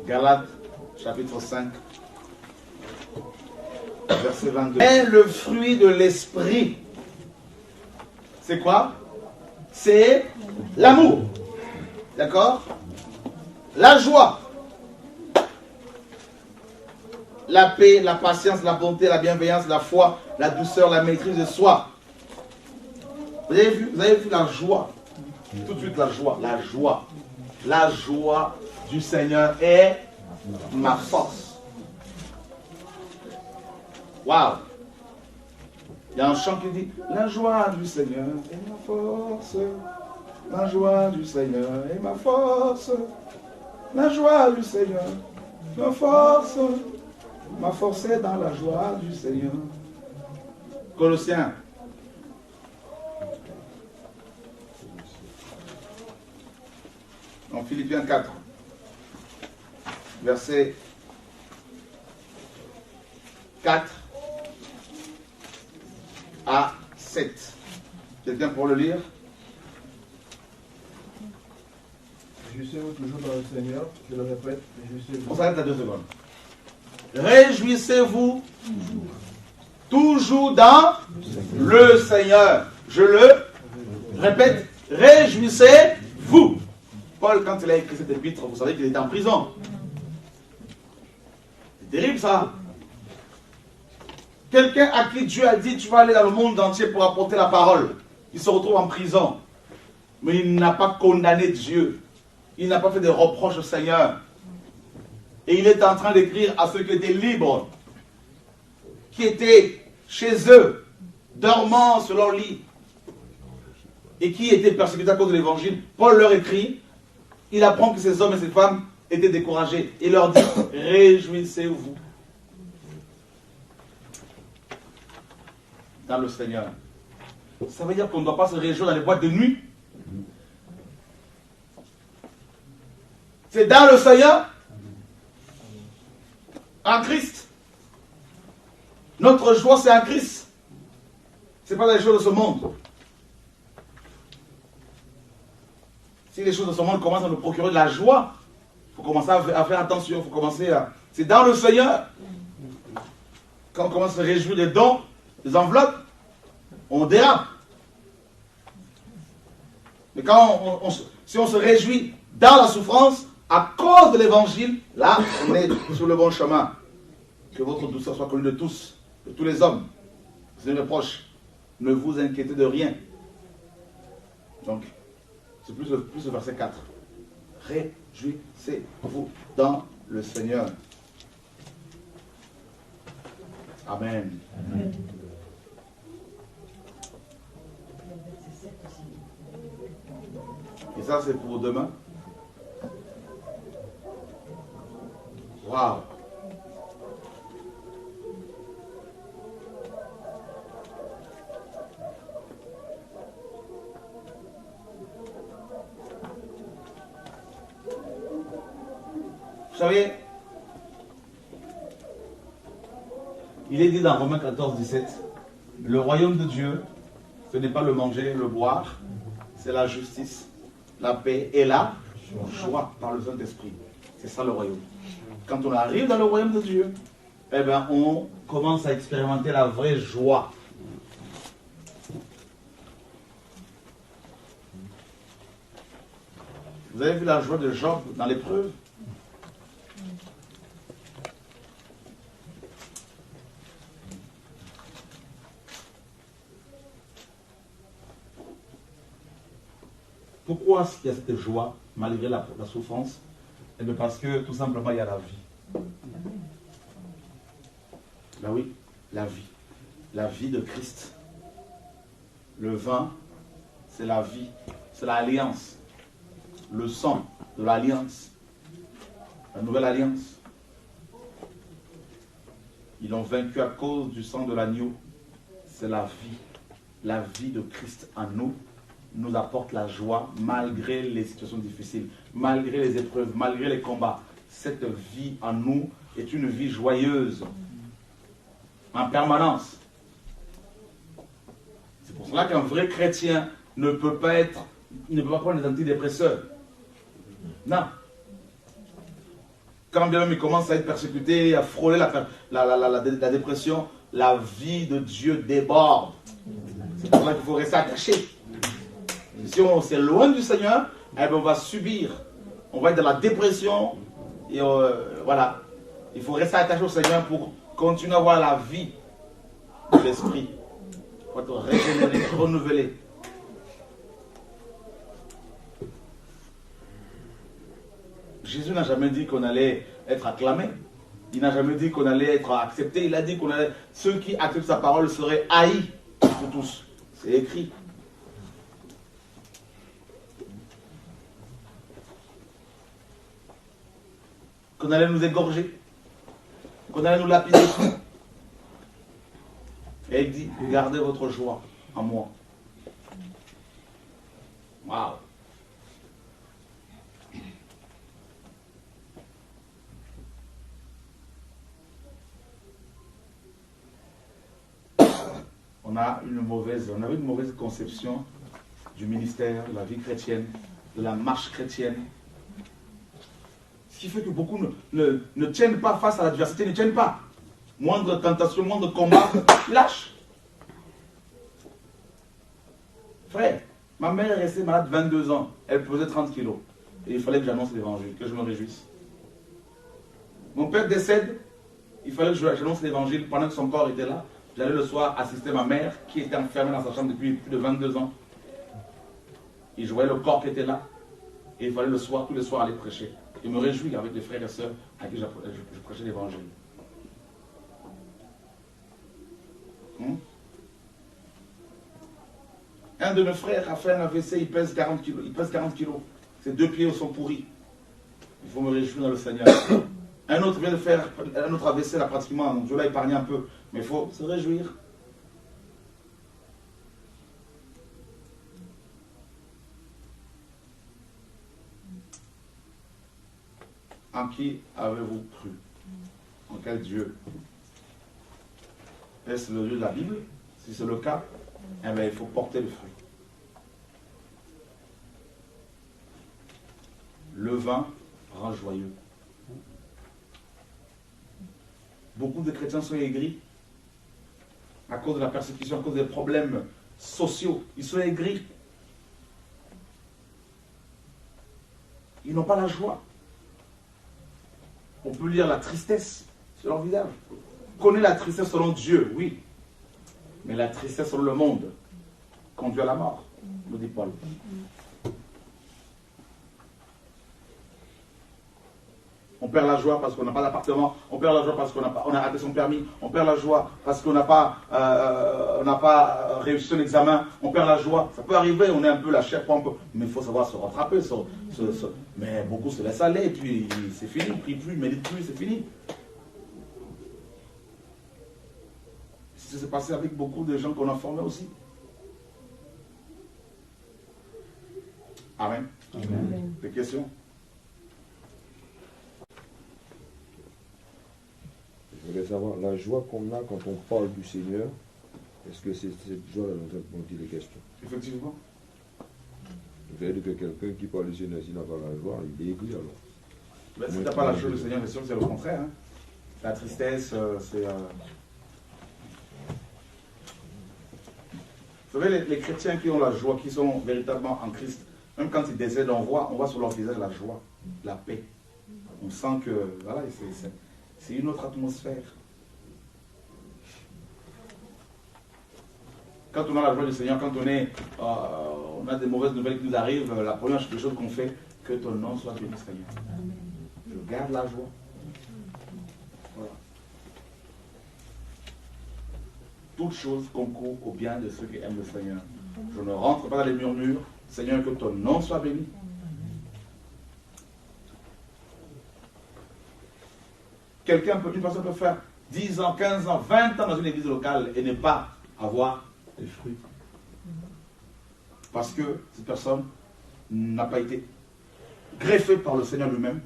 Galates, chapitre 5, verset 22. Et le fruit de l'esprit, c'est quoi? C'est l'amour. D'accord? La joie. La paix, la patience, la bonté, la bienveillance, la foi, la douceur, la maîtrise de soi. Vous avez vu la joie? Tout de suite la joie. La joie. La joie du Seigneur est ma force. Waouh! Il y a un chant qui dit, la joie du Seigneur est ma force. La joie du Seigneur est ma force. La joie du Seigneur est ma force. Ma force est dans la joie du Seigneur. Colossiens. Dans Philippiens 4. Verset 4 à 7. Quelqu'un pour le lire? Réjouissez-vous toujours dans le Seigneur, je le répète, réjouissez-vous. On s'arrête à 2 secondes. Réjouissez-vous toujours dans le Seigneur. Je le répète, réjouissez-vous. Paul, quand il a écrit cette épître, vous savez qu'il était en prison. C'est terrible ça. Quelqu'un à qui Dieu a dit, tu vas aller dans le monde entier pour apporter la parole. Il se retrouve en prison. Mais il n'a pas condamné Dieu. Il n'a pas fait de reproches au Seigneur. Et il est en train d'écrire à ceux qui étaient libres, qui étaient chez eux, dormant sur leur lit, et qui étaient persécutés à cause de l'évangile. Paul leur écrit, il apprend que ces hommes et ces femmes étaient découragés. Il leur dit, réjouissez-vous dans le Seigneur. Ça veut dire qu'on ne doit pas se réjouir dans les boîtes de nuit. C'est dans le Seigneur, en Christ. Notre joie, c'est en Christ. Ce n'est pas dans les choses de ce monde. Si les choses de ce monde commencent à nous procurer de la joie, il faut commencer à faire attention. Il faut commencer à... C'est dans le Seigneur. Quand on commence à se réjouir des dons, des enveloppes, on dérape. Mais quand si on se réjouit dans la souffrance, à cause de l'évangile, là, on est sur le bon chemin. Que votre douceur soit connue de tous, de tous les hommes. C'est une reproche. Ne vous inquiétez de rien. Donc, c'est plus le verset 4. Réjouissez-vous dans le Seigneur. Amen. Amen. Et ça, c'est pour demain. Waouh! Vous savez, il est dit dans Romains 14, 17, le royaume de Dieu, ce n'est pas le manger, le boire, c'est la justice, la paix et la joie par le Saint-Esprit. C'est ça le royaume. Quand on arrive dans le royaume de Dieu, eh bien, on commence à expérimenter la vraie joie. Vous avez vu la joie de Job dans l'épreuve? Pourquoi il y a cette joie malgré la souffrance? Eh bien parce que tout simplement il y a la vie. Ben oui, la vie. La vie de Christ. Le vin, c'est la vie. C'est l'alliance. Le sang de l'alliance. La nouvelle alliance. Ils l'ont vaincu à cause du sang de l'agneau. C'est la vie. La vie de Christ en nous apporte la joie malgré les situations difficiles, malgré les épreuves, malgré les combats. Cette vie en nous est une vie joyeuse, en permanence. C'est pour cela qu'un vrai chrétien ne peut pas prendre des antidépresseurs. Non. Quand bien même il commence à être persécuté, à frôler la dépression, la vie de Dieu déborde. C'est pour cela qu'il faut rester attaché. Si on s'éloigne du Seigneur, eh bien on va subir. On va être dans la dépression. Et voilà. Il faut rester attaché au Seigneur pour continuer à avoir la vie de l'esprit. Il faut être régénéré, renouvelé. Jésus n'a jamais dit qu'on allait être acclamé. Il n'a jamais dit qu'on allait être accepté. Il a dit qu'on allait, ceux qui acceptent sa parole seraient haïs pour tous. C'est écrit. Qu'on allait nous égorger, qu'on allait nous lapider. Et il dit, gardez votre joie en moi. Waouh! On avait une mauvaise conception du ministère, de la vie chrétienne, de la marche chrétienne. Ce qui fait que beaucoup ne tiennent pas face à l'adversité, ne tiennent pas. Moindre tentation, moindre combat, lâche. Frère, ma mère est restée malade 22 ans. Elle pesait 30 kilos. Et il fallait que j'annonce l'évangile, que je me réjouisse. Mon père décède. Il fallait que j'annonce l'évangile pendant que son corps était là. J'allais le soir assister ma mère qui était enfermée dans sa chambre depuis plus de 22 ans. Et je voyais le corps qui était là. Et il fallait le soir, tous les soirs, aller prêcher. Et me réjouir avec les frères et sœurs à qui je prêchais l'évangile. Un de mes frères a fait un AVC, il pèse 40 kilos. Il pèse 40 kilos. Ses 2 pieds sont pourris. Il faut me réjouir dans le Seigneur. Un autre vient de faire un autre AVC là pratiquement. Donc Dieu l'a épargné un peu. Mais il faut se réjouir. En qui avez-vous cru? En quel Dieu? Est-ce le Dieu de la Bible? Si c'est le cas, eh bien, il faut porter le fruit. Le vin rend joyeux. Beaucoup de chrétiens sont aigris à cause de la persécution, à cause des problèmes sociaux. Ils sont aigris. Ils n'ont pas la joie. On peut lire la tristesse sur leur visage. On connaît la tristesse selon Dieu, oui. Mais la tristesse selon le monde conduit à la mort, nous dit Paul. On perd la joie parce qu'on n'a pas d'appartement. On perd la joie parce qu'on a raté son permis. On perd la joie parce qu'on n'a pas réussi son examen. On perd la joie. Ça peut arriver, on est un peu la chair pompe. Mais il faut savoir se rattraper. Mais beaucoup se laissent aller et puis c'est fini. Prie plus, médite plus, c'est fini. Ça s'est passé avec beaucoup de gens qu'on a formés aussi. Amen. Amen. Des questions? Je voulais savoir, la joie qu'on a quand on parle du Seigneur, est-ce que c'est cette joie dont il est question? Effectivement. Vous avez dit que quelqu'un qui parle du Seigneur, s'il n'a pas la joie, il est aigri alors. Ben, si tu n'as pas la joie du Seigneur, bien sûr que c'est le contraire. Hein. La tristesse, c'est... Vous savez, les chrétiens qui ont la joie, qui sont véritablement en Christ, même quand ils décèdent, on voit sur leur visage la joie, la paix. On sent que, voilà, c'est une autre atmosphère. Quand on a la joie du Seigneur, quand on a des mauvaises nouvelles qui nous arrivent, la première chose qu'on fait, que ton nom soit béni, Seigneur. Je garde la joie. Voilà. Toute chose concourt au bien de ceux qui aiment le Seigneur. Je ne rentre pas dans les murmures. Seigneur, que ton nom soit béni. Une personne peut faire 10 ans, 15 ans, 20 ans dans une église locale et ne pas avoir les fruits. Parce que cette personne n'a pas été greffée par le Seigneur lui-même.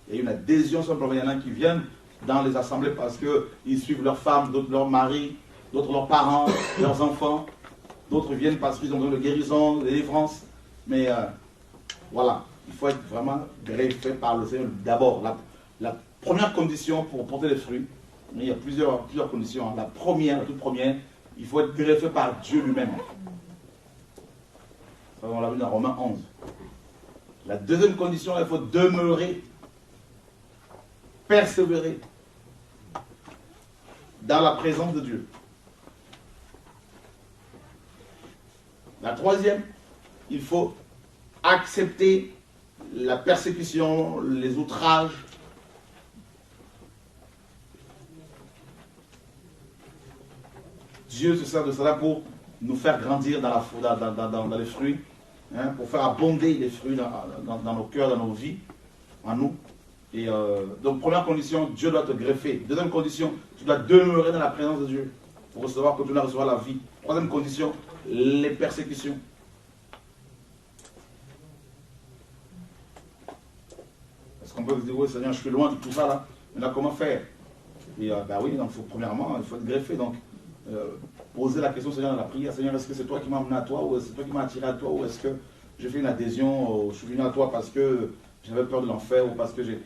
Il y a une adhésion simplement. Il y en a qui viennent dans les assemblées parce qu'ils suivent leurs femmes, d'autres leurs maris, d'autres leurs parents, leurs enfants. D'autres viennent parce qu'ils ont besoin de guérison, de délivrance. Mais voilà, il faut être vraiment greffé par le Seigneur d'abord. La première condition pour porter les fruits, il y a plusieurs conditions. La toute première, il faut être greffé par Dieu lui-même. Ça, on l'a vu dans Romains 11. La deuxième condition, il faut demeurer, persévérer dans la présence de Dieu. La troisième, il faut accepter la persécution, les outrages. Dieu se sert de cela pour nous faire grandir dans les fruits, hein, pour faire abonder les fruits dans nos cœurs, dans nos vies, en nous. Et donc, première condition, Dieu doit te greffer. Deuxième condition, tu dois demeurer dans la présence de Dieu pour continuer à recevoir la vie. Troisième condition, les persécutions. Est-ce qu'on peut se dire, oui Seigneur, je suis loin de tout ça là, mais là comment faire? Et ben oui, donc premièrement, il faut être greffé. Donc, poser la question Seigneur dans la prière, Seigneur, est-ce que c'est toi qui m'as amené à toi, ou est-ce que c'est toi qui m'as attiré à toi, ou est-ce que j'ai fait une adhésion, je suis venu à toi parce que j'avais peur de l'enfer, ou parce que j'ai...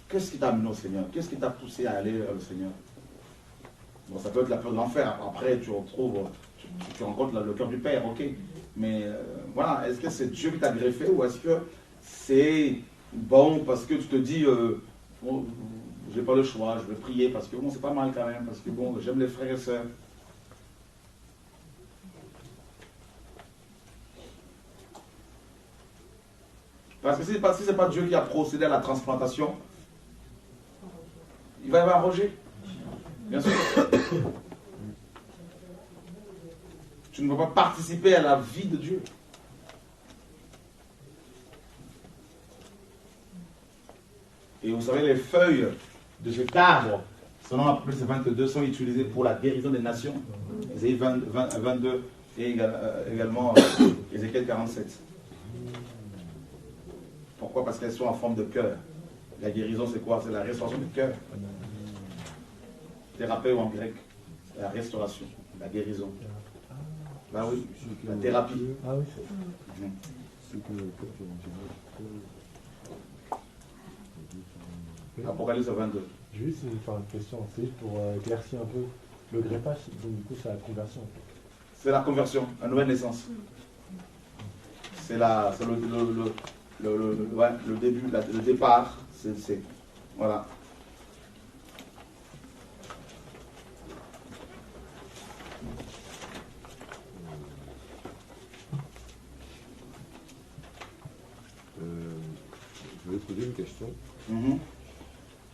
Qu'est-ce qui t'a amené au Seigneur? Qu'est-ce qui t'a poussé à aller au Seigneur? Bon, ça peut être la peur de l'enfer. Après, tu retrouves, tu tu rencontres le cœur du Père, ok. Mais voilà, est-ce que c'est Dieu qui t'a greffé ou est-ce que c'est bon parce que tu te dis, bon, j'ai pas le choix, je vais prier parce que bon, c'est pas mal quand même, parce que bon, j'aime les frères et sœurs. Parce que si ce n'est pas Dieu qui a procédé à la transplantation, il va y avoir un rejet. Bien sûr. Tu ne peux pas participer à la vie de Dieu. Et vous savez, les feuilles de cet arbre, selon Apocalypse 22, sont utilisées pour la guérison des nations. Ésaïe 22 et également Ézéchiel 47. Pourquoi? Parce qu'elles sont en forme de cœur. La guérison, c'est quoi? C'est la restauration du cœur. Thérapie en grec, c'est la restauration, la guérison. Ben oui, la thérapie. Ah oui, Apocalypse 22. Juste une question, c'est juste pour éclaircir un peu le greffage, donc du coup c'est la conversion. C'est la conversion, la nouvelle naissance. C'est le début, le départ. Voilà. Je vais te poser une question. Mm-hmm.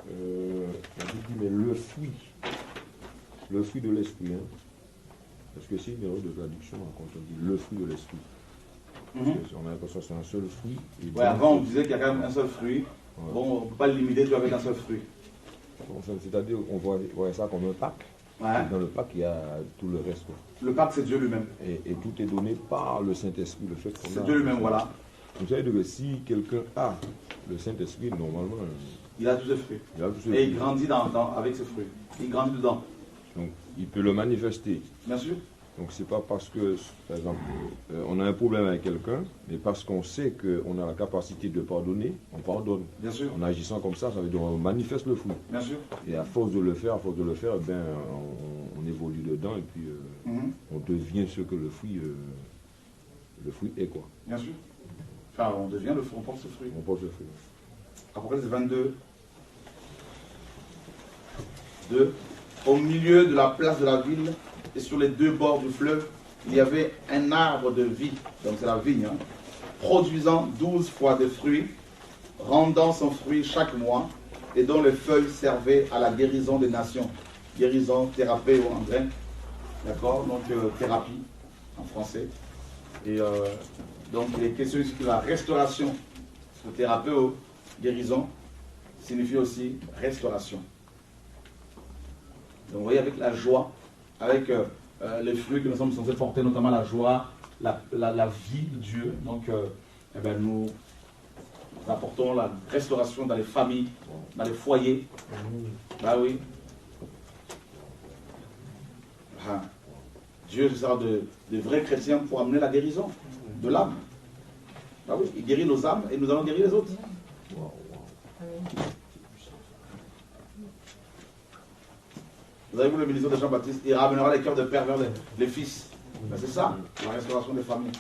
On dit, mais le fruit de l'esprit, hein, parce que c'est une erreur de traduction hein, quand on dit le fruit de l'esprit. Mm-hmm. On a l'impression que c'est un seul fruit. Ouais, avant on disait qu'il y a quand même un seul fruit. Ouais. Bon, on ne peut pas le limiter avec un seul fruit. Bon, c'est-à-dire qu'on voit ça comme un pack. Ouais. Et dans le pack, il y a tout le reste. Quoi. Le pack, c'est Dieu lui-même. Et tout est donné par le Saint-Esprit. C'est Dieu lui-même, voilà. Vous savez que si quelqu'un a le Saint-Esprit, normalement... il a tous ses fruits. Et il grandit avec ses fruits. Il grandit dedans. Donc, il peut le manifester. Bien sûr. Donc, c'est pas parce que, par exemple, on a un problème avec quelqu'un, mais parce qu'on sait qu'on a la capacité de pardonner, on pardonne. Bien sûr. En agissant comme ça veut dire qu'on manifeste le fruit. Bien sûr. Et à force de le faire, ben, on évolue dedans et puis on devient ce que le fruit est, quoi. Bien sûr. Enfin, on devient le fruit, on porte ce fruit. On porte ce fruit. Apocalypse 22. 2. Au milieu de la place de la ville et sur les deux bords du fleuve, il y avait un arbre de vie, donc c'est la vigne, hein, produisant 12 fois des fruits, rendant son fruit chaque mois, et dont les feuilles servaient à la guérison des nations. Guérison, thérapie en grec, d'accord, donc thérapie en français. Et donc il est question ici de la restauration. Le thérapeute, guérison, signifie aussi restauration. Donc vous voyez, avec la joie, avec les fruits que nous sommes censés porter, notamment la joie, la vie de Dieu, donc eh ben, nous apportons la restauration dans les familles, dans les foyers. Bah oui. Ah. Dieu se sert de vrais chrétiens pour amener la guérison de l'âme. Bah oui, il guérit nos âmes et nous allons guérir les autres. Vous avez vu le ministère de Jean-Baptiste, il ramènera les cœurs de père vers les fils. Ben c'est ça, la restauration des familles.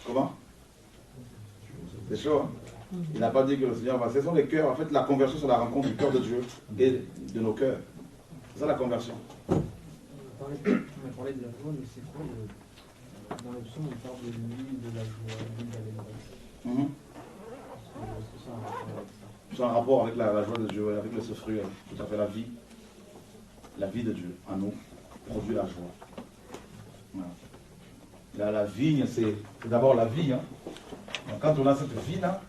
Comment? C'est chaud, hein? Il n'a pas dit que le Seigneur va... Ce sont les cœurs. En fait, la conversion, c'est la rencontre du cœur de Dieu et de nos cœurs. C'est ça la conversion. On a parlé de la joie, mais c'est quoi dans le psaume, on parle de l'huile, de la joie, de l'huile d'allégresse. Est-ce que ça a un rapport avec ça? C'est un rapport avec la joie de Dieu, avec ce fruit, tout à fait la vie de Dieu en nous produit la joie. Voilà. La vigne, c'est d'abord la vie. Hein. Donc, quand on a cette vie-là,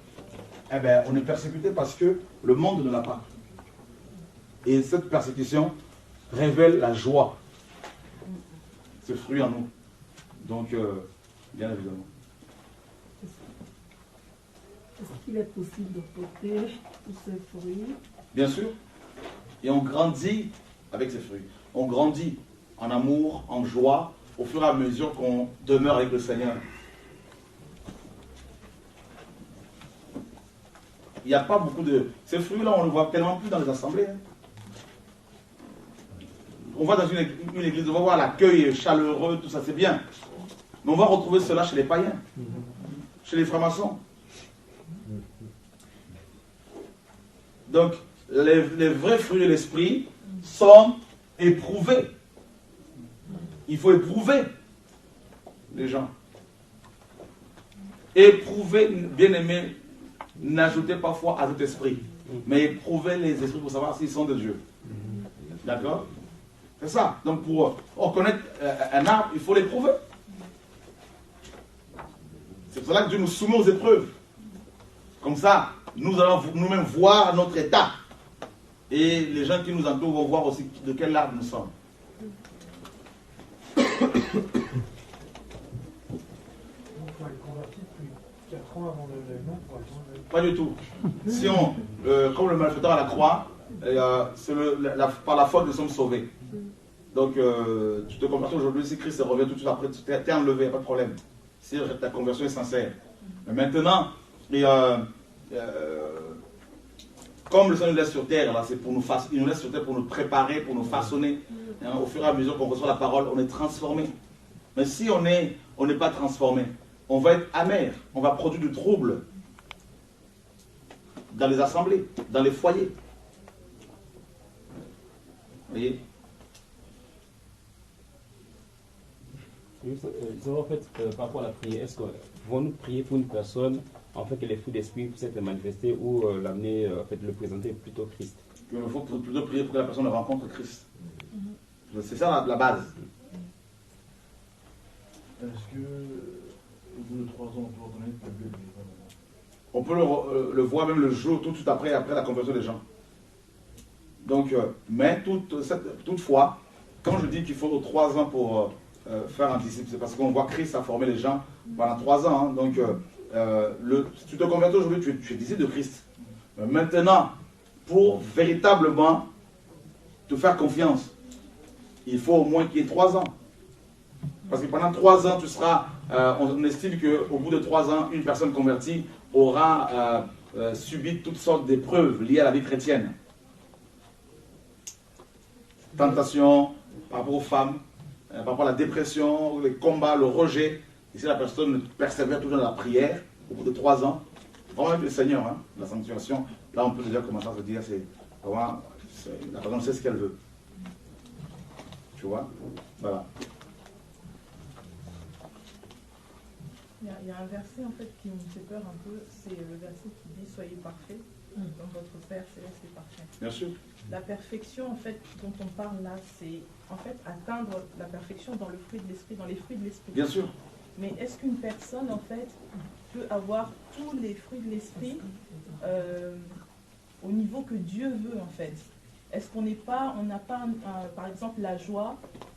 eh ben, on est persécuté parce que le monde ne l'a pas. Et cette persécution révèle la joie, ce fruit en nous. Donc, bien évidemment. Est-ce qu'il est possible de porter tous ces fruits? Bien sûr. Et on grandit avec ces fruits. On grandit en amour, en joie, au fur et à mesure qu'on demeure avec le Seigneur. Il n'y a pas beaucoup de... Ces fruits-là, on ne les voit tellement plus dans les assemblées. Hein. on va dans une église, on va voir l'accueil chaleureux, tout ça, c'est bien. Mais on va retrouver cela chez les païens, chez les francs-maçons. Donc, les vrais fruits de l'esprit sont éprouvés. Il faut éprouver les gens. Éprouver, bien aimé, n'ajoutez pas foi à tout esprit, mais éprouvez les esprits pour savoir s'ils sont de Dieu. D'accord? C'est ça. Donc, pour reconnaître un arbre, il faut l'éprouver. C'est pour cela que Dieu nous soumet aux épreuves. Comme ça, nous allons nous-mêmes voir notre état. Et les gens qui nous entourent vont voir aussi de quel arbre nous sommes. Pas du tout. Si on, comme le malfaiteur à la croix, par la foi nous sommes sauvés. Donc, tu te convertis aujourd'hui, si Christ revient tout de suite après, tu t'es enlevé, il n'y a pas de problème. Si ta conversion est sincère. Mais maintenant, comme le Seigneur nous laisse sur terre, là, c'est pour nous il nous laisse sur terre pour nous préparer, pour nous façonner. Au fur et à mesure qu'on reçoit la parole, on est transformé. Mais si on n'est pas transformé, on va être amer, on va produire du trouble dans les assemblées, dans les foyers. Vous voyez? En fait, par rapport à la prière, est-ce que vont-nous prier pour une personne en fait que les fruits d'esprit puissent être manifestés ou l'amener, en fait, le présenter plutôt Christ? Il faut plutôt prier pour que la personne rencontre Christ. C'est ça la base. Est-ce que au bout de 3 ans, on peut reconnaître que Dieu est vraiment? On peut le voir même le jour, tout de suite après la conversion des gens. Donc, mais toutefois, quand je dis qu'il faut 3 ans pour faire un disciple, c'est parce qu'on voit Christ a formé les gens pendant 3 ans. Hein. Donc, si tu te convertis aujourd'hui, tu es disciple de Christ. Maintenant, pour véritablement te faire confiance, il faut au moins qu'il y ait 3 ans. Parce que pendant 3 ans, tu seras, on estime qu'au bout de 3 ans, une personne convertie aura subi toutes sortes d'épreuves liées à la vie chrétienne. Tentation, par rapport aux femmes, par rapport à la dépression, les combats, le rejet. Et si la personne persévère toujours dans la prière, au bout de 3 ans, vraiment avec le Seigneur, hein, la sanctification, là on peut déjà commencer à se dire, vraiment, la personne sait ce qu'elle veut. Tu vois? Voilà. Il y a un verset en fait qui me fait peur un peu, c'est le verset qui dit soyez parfaits, comme votre Père céleste est parfait. Bien sûr. La perfection en fait dont on parle là, c'est en fait atteindre la perfection dans le fruit de l'esprit, dans les fruits de l'esprit. Bien sûr. Mais est-ce qu'une personne en fait peut avoir tous les fruits de l'esprit au niveau que Dieu veut en fait? Est-ce qu'on n'a pas par exemple la joie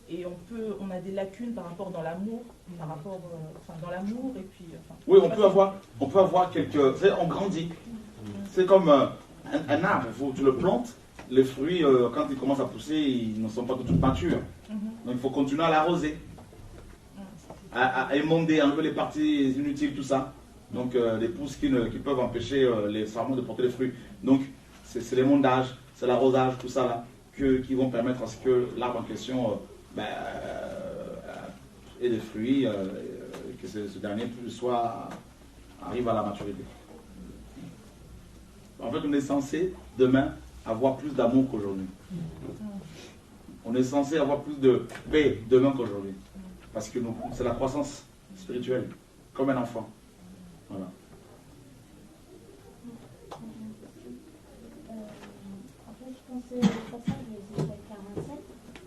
et on a des lacunes par rapport dans l'amour, dans l'amour et puis. Oui, on peut avoir quelques. On grandit. C'est comme un arbre, tu le plantes, les fruits quand ils commencent à pousser, ils ne sont pas tout de suite matures. Donc il faut continuer à l'arroser, à émonder, enlever les parties inutiles, tout ça. Donc les pousses qui peuvent empêcher les sarments de porter les fruits. Donc c'est l'émondage, c'est l'arrosage, tout ça là, qui vont permettre à ce que l'arbre en question ait des fruits, que ce dernier arrive à la maturité. En fait, on est censé demain avoir plus d'amour qu'aujourd'hui. On est censé avoir plus de paix demain qu'aujourd'hui. Parce que c'est la croissance spirituelle, comme un enfant. Voilà. En fait, je pensais au passage de Ézéchiel 47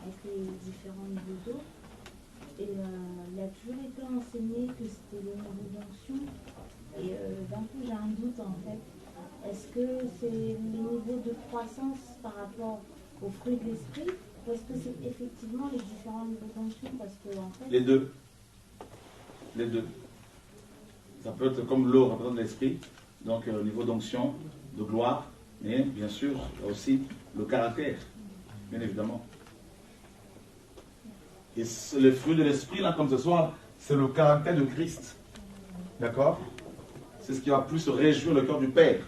avec les différents niveaux d'eau. Et il a toujours été enseigné que c'était le niveau d'onction. Et d'un coup, j'ai un doute en fait. Est-ce que c'est le niveau de croissance par rapport aux fruits de l'esprit ou est-ce que c'est effectivement les différents niveaux d'onction? Parce que en fait... Les deux. Les deux. Ça peut être comme l'eau représente l'esprit, donc niveau d'onction, de gloire, mais bien sûr, il y a aussi le caractère, bien évidemment. Et le fruit de l'esprit, là, comme ce soir, c'est le caractère de Christ. D'accord? C'est ce qui va plus réjouir le cœur du Père.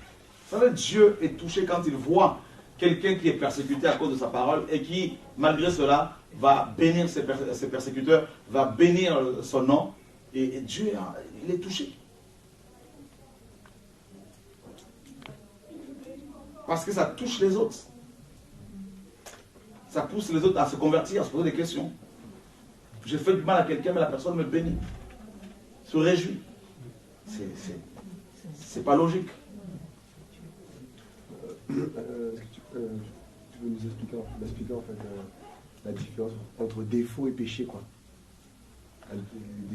Vous savez, Dieu est touché quand il voit quelqu'un qui est persécuté à cause de sa parole et qui, malgré cela, va bénir ses persécuteurs, va bénir son nom, et Dieu, il est touché. Parce que ça touche les autres. Ça pousse les autres à se convertir, à se poser des questions. J'ai fait du mal à quelqu'un, mais la personne me bénit. Se réjouit. C'est pas logique. Tu peux nous expliquer en fait la différence entre défaut et péché, quoi. Les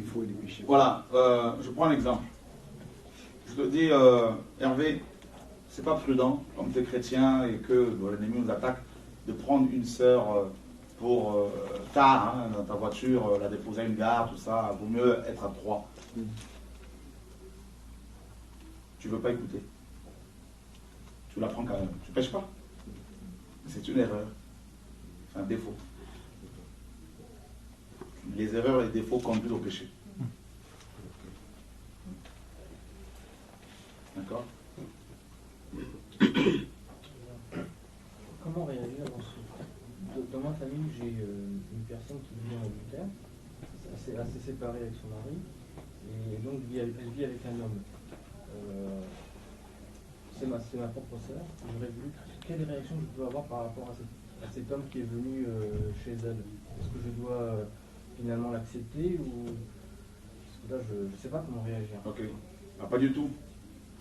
défauts et les péchés. Voilà, je prends un exemple. Je te dis, Hervé, c'est pas prudent, comme tu es chrétien et que l'ennemi nous attaque, de prendre une sœur pour tard, hein, dans ta voiture, la déposer à une gare, tout ça. Vaut mieux être à 3. Tu veux pas écouter. Tu la prends quand même. Tu pêches pas. C'est une erreur. C'est un défaut. Les erreurs et les défauts conduisent au péché. D'accord? Comment réagir dans ma famille, j'ai une personne qui vit en Angleterre, assez séparée avec son mari, et donc elle vit avec un homme. C'est ma propre sœur. J'aurais voulu, quelle réaction je peux avoir par rapport à cet homme qui est venu chez elle? Est-ce que je dois finalement l'accepter ou... Parce que là, je ne sais pas comment réagir. Ok. Ah, pas du tout.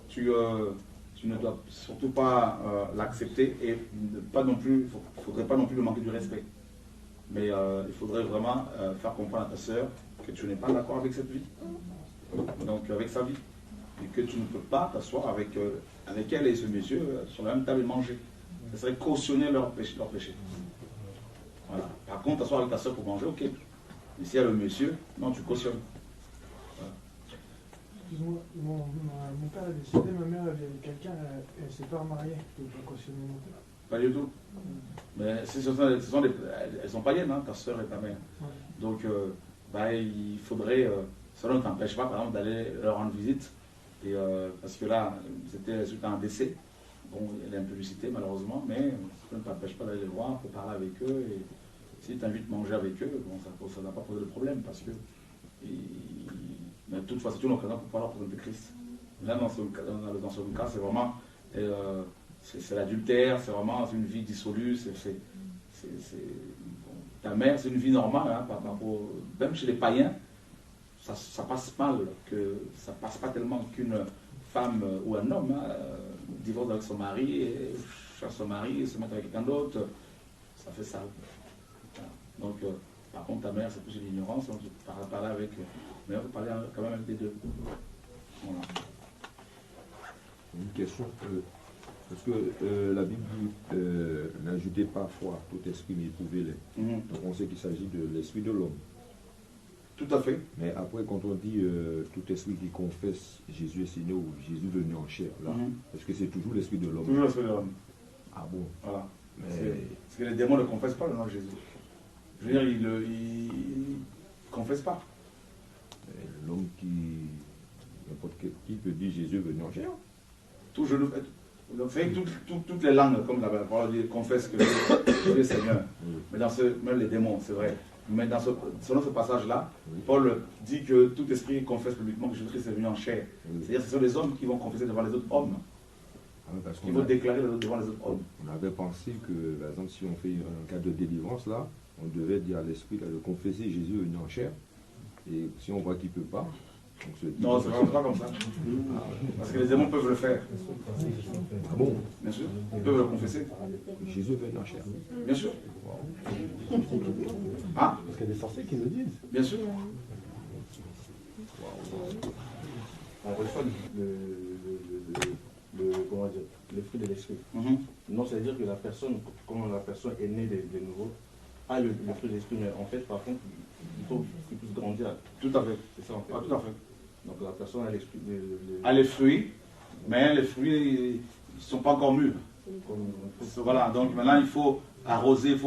Tu ne dois surtout pas l'accepter et pas non plus, il ne faudrait pas non plus lui manquer du respect. Mais il faudrait vraiment faire comprendre à ta sœur que tu n'es pas d'accord avec cette vie, donc avec sa vie, et que tu ne peux pas t'asseoir avec elle et ce monsieur sur la même table et manger. Ça serait cautionner leur péché. Voilà. Par contre, t'asseoir avec ta sœur pour manger, ok. Mais si il y a le monsieur, non, tu cautionnes. Excuse-moi, mon père est décédé, ma mère elle vit avec quelqu'un, elle ne s'est pas remariée, je ne peux pas cautionner mon père. Pas du tout. Mais elles sont païennes, hein, ta soeur et ta mère. Ouais. Donc, il faudrait, ça ne t'empêche pas, par exemple, d'aller leur rendre visite. Et, parce que là, c'était suite à un décès. Bon, elle est un peu lucitée, malheureusement, mais ça ne t'empêche pas d'aller les voir pour parler avec eux. Et si tu t'invites à manger avec eux, bon, ça n'a pas posé de problème parce que. Mais de toute façon, c'est une occasion pour pouvoir leur présenter Christ. Là, dans ce cas, c'est vraiment. C'est l'adultère, c'est vraiment une vie dissolue. Ta mère, c'est une vie normale. Hein, même chez les païens, ça passe mal. Ça passe pas tellement qu'une femme ou un homme divorce avec son mari, et cherche son mari et se met avec quelqu'un d'autre. Ça fait ça. Donc, par contre, ta mère, c'est plus une ignorance. Donc, tu peux parler avec. Mais on peut parler quand même avec les deux. Voilà. Une question. Parce que la Bible dit n'ajoutez pas foi, tout esprit, mais éprouvez-les. Donc on sait qu'il s'agit de l'esprit de l'homme. Tout à fait. Mais après, quand on dit tout esprit qui confesse Jésus est Seigneur ou Jésus venu en chair, là, est-ce que c'est toujours l'esprit de l'homme? Toujours l'esprit de l'homme. Ah bon? Voilà. Mais... Parce que les démons ne confessent pas le nom de Jésus. Je veux dire, ils ne confessent pas. L'homme qui. N'importe qui peut dire Jésus est venu en chair. Tout genou. Toutes les langues, comme la parole dit, confessent que Dieu est Seigneur. Mais même les démons, c'est vrai. Mais selon ce passage-là, Paul dit que tout esprit confesse publiquement que Jésus-Christ est venu en chair. C'est-à-dire que ce sont les hommes qui vont confesser devant les autres hommes. Qui vont déclarer devant les autres hommes. On avait pensé que, par exemple, si on fait un cas de délivrance, là, on devait dire à l'esprit de confesser Jésus est venu en chair. Et si on voit qu'il ne peut pas, on se dit... Non, c'est pas comme ça. Parce que les démons peuvent le faire. Ah bon? Bien sûr, ils peuvent le confesser. Jésus est venu en chair. Bien sûr. Ah? Parce qu'il y a des sorciers qui le disent. Bien sûr. On reçoit comment dire, le fruit de l'esprit. Non, c'est-à-dire que la personne, quand la personne est née de nouveau, a le fruit de l'esprit, mais en fait, par contre, il faut qu'il puisse grandir. Tout à fait. C'est ça en fait. Ah, tout à fait. Donc la personne a l'esprit a les fruits, mais les fruits ne sont pas encore mûrs. Voilà, donc maintenant il faut arroser,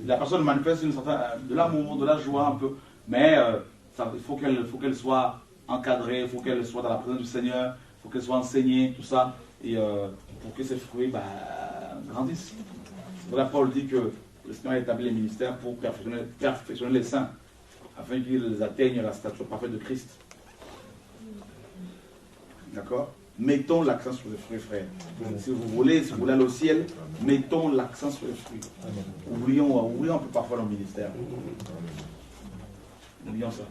la personne manifeste de l'amour, de la joie un peu, mais il faut qu'elle soit encadrée, il faut qu'elle soit dans la présence du Seigneur, il faut qu'elle soit enseignée, tout ça, et pour que ces fruits grandissent. Voilà, Paul dit que le Seigneur a établi les ministères pour perfectionner les saints, afin qu'ils atteignent la stature parfaite de Christ. D'accord? Mettons l'accent sur les fruits, frères. Si vous voulez aller au ciel, mettons l'accent sur les fruits. Oublions un peu parfois nos ministères. Oublions ça.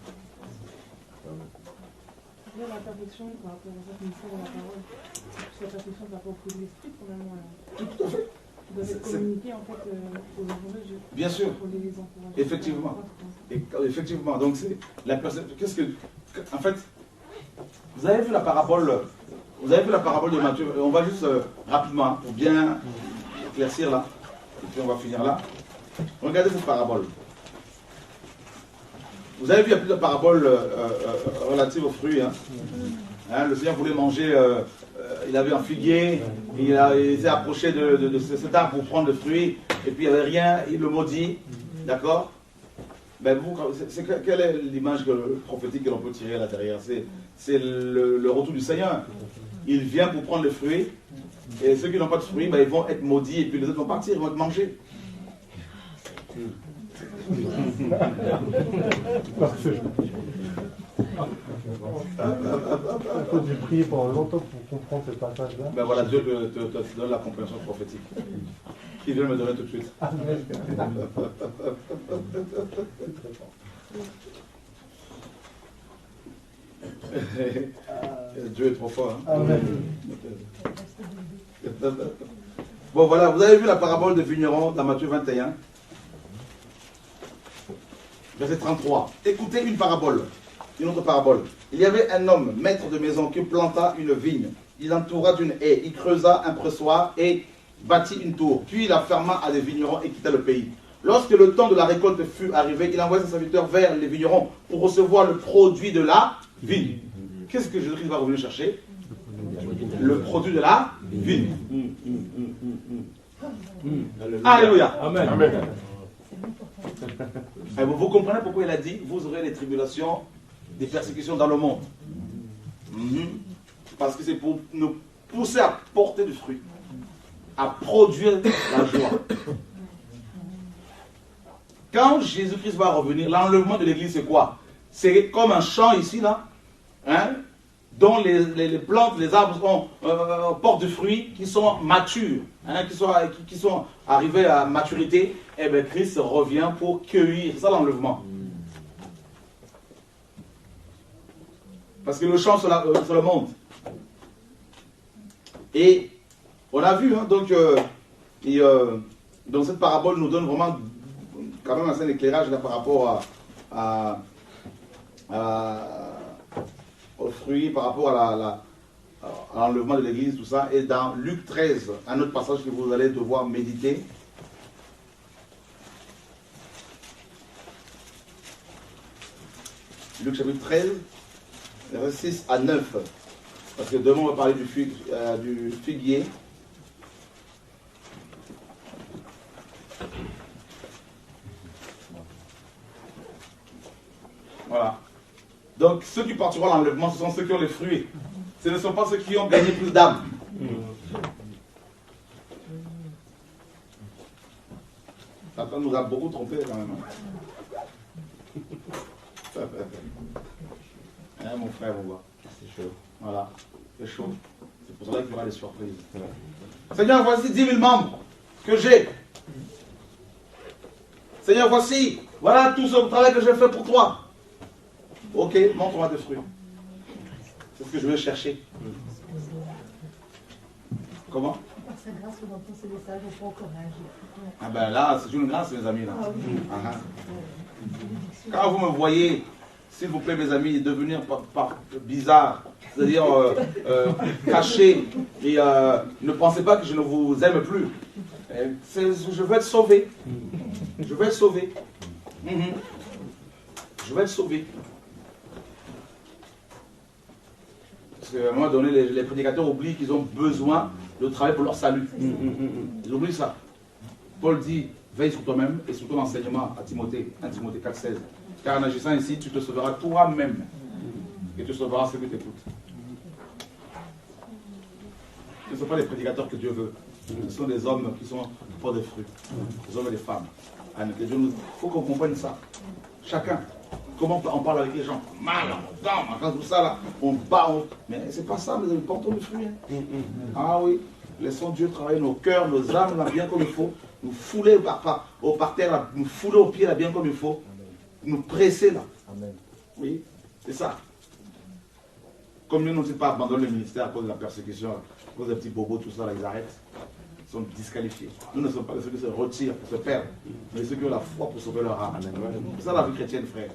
La perfection par rapport à cette ministère de la parole, c'est la perfection par rapport au fruit de l'esprit, probablement. Vous devez communiquer en fait aux encourager. Bien sûr. Pour les encourager. Effectivement. Effectivement. Donc c'est la personne. Qu'est-ce que. En fait, vous avez vu la parabole. Vous avez vu la parabole de Matthieu. On va juste rapidement pour bien éclaircir là. Et puis on va finir là. Regardez cette parabole. Vous avez vu, il y a plusieurs paraboles relatives aux fruits. Le Seigneur voulait manger, il avait un figuier, il s'est approché de cet arbre pour prendre le fruit, et puis il n'y avait rien, il le maudit. D'accord? Ben quelle est l'image prophétique que l'on peut tirer là derrière? C'est le retour du Seigneur. Il vient pour prendre le fruit, et ceux qui n'ont pas de fruits, ben, ils vont être maudits, et puis les autres vont partir, ils vont être mangés. Parfait. Il faut du prier pendant longtemps pour comprendre ce passage-là. Ben voilà, Dieu te donne la compréhension prophétique. Qui vient me donner tout de suite. Amen. Dieu est trop fort. Hein? Amen. Bon voilà, vous avez vu la parabole de vigneron dans Matthieu 21. Verset 33. Écoutez une parabole, une autre parabole. Il y avait un homme, maître de maison, qui planta une vigne. Il l'entoura d'une haie, il creusa un pressoir et bâtit une tour. Puis il la ferma à des vignerons et quitta le pays. Lorsque le temps de la récolte fut arrivé, il envoya ses serviteurs vers les vignerons pour recevoir le produit de la vigne. Qu'est-ce que Jésus-Christ va revenir chercher? Le produit de la vigne. Alléluia. Amen. Amen. Vous comprenez pourquoi il a dit, vous aurez des tribulations, des persécutions dans le monde. Parce que c'est pour nous pousser à porter du fruit, à produire la joie. Quand Jésus-Christ va revenir, l'enlèvement de l'église c'est quoi? C'est comme un champ ici, là, dont les plantes, les arbres portent du fruit qui sont matures, qui sont arrivés à maturité. Et bien Christ revient pour cueillir. C'est ça l'enlèvement. Parce que le champ c'est le monde. Et on a vu, donc cette parabole nous donne vraiment quand même un certain éclairage là, par rapport aux fruits, par rapport à l'enlèvement de l'église, tout ça. Et dans Luc 13, un autre passage que vous allez devoir méditer. Luc chapitre 13, versets 6 à 9. Parce que demain on va parler du figuier. Voilà. Donc ceux qui partiront à l'enlèvement, ce sont ceux qui ont les fruits. Ce ne sont pas ceux qui ont gagné plus d'âmes. Satan nous a beaucoup trompés quand même. Mon frère, on voit. C'est chaud. Voilà. C'est chaud. C'est pour cela qu'il y aura des surprises. Seigneur, voici 10 000 membres que j'ai. Seigneur, voici. Voilà tout ce travail que j'ai fait pour toi. Ok, montre-moi des fruits. C'est ce que je vais chercher. Comment? Par sa grâce, on entend ces messages, on prend courage. Ah ben là, c'est une grâce, mes amis. Là. Ah oui. Quand vous me voyez, s'il vous plaît, mes amis, devenir bizarre, c'est-à-dire caché, et ne pensez pas que je ne vous aime plus. Je vais être sauvé. Je vais être sauvé. Je vais être sauvé. Parce qu'à un moment donné, les prédicateurs oublient qu'ils ont besoin de travailler pour leur salut. Ils oublient ça. Paul dit, veille sur toi-même et sur ton enseignement à Timothée, 1 Timothée 4,16. Car en agissant ainsi, tu te sauveras toi-même et tu sauveras ceux qui t'écoutent. Ce ne sont pas les prédicateurs que Dieu veut. Ce sont des hommes qui sont pour des fruits, des hommes et des femmes. Il faut qu'on comprenne ça. Chacun. Comment on parle avec les gens? Mal, on tend, tout ça là, on bat, mais c'est pas ça, mais portons le fruit. Ah oui, laissons Dieu travailler nos cœurs, nos âmes là bien comme il faut, nous fouler par terre, là, nous fouler aux pieds là bien comme il faut, nous presser là. Amen. Oui, c'est ça. Comme nous n'ont pas abandonné le ministère à cause de la persécution, à cause des petits bobos, tout ça là, ils arrêtent. Ils sont disqualifiés. Nous ne sommes pas ceux qui se retirent pour se perdre, mais ceux qui ont la foi pour sauver leur âme. C'est ça la vie chrétienne, frère.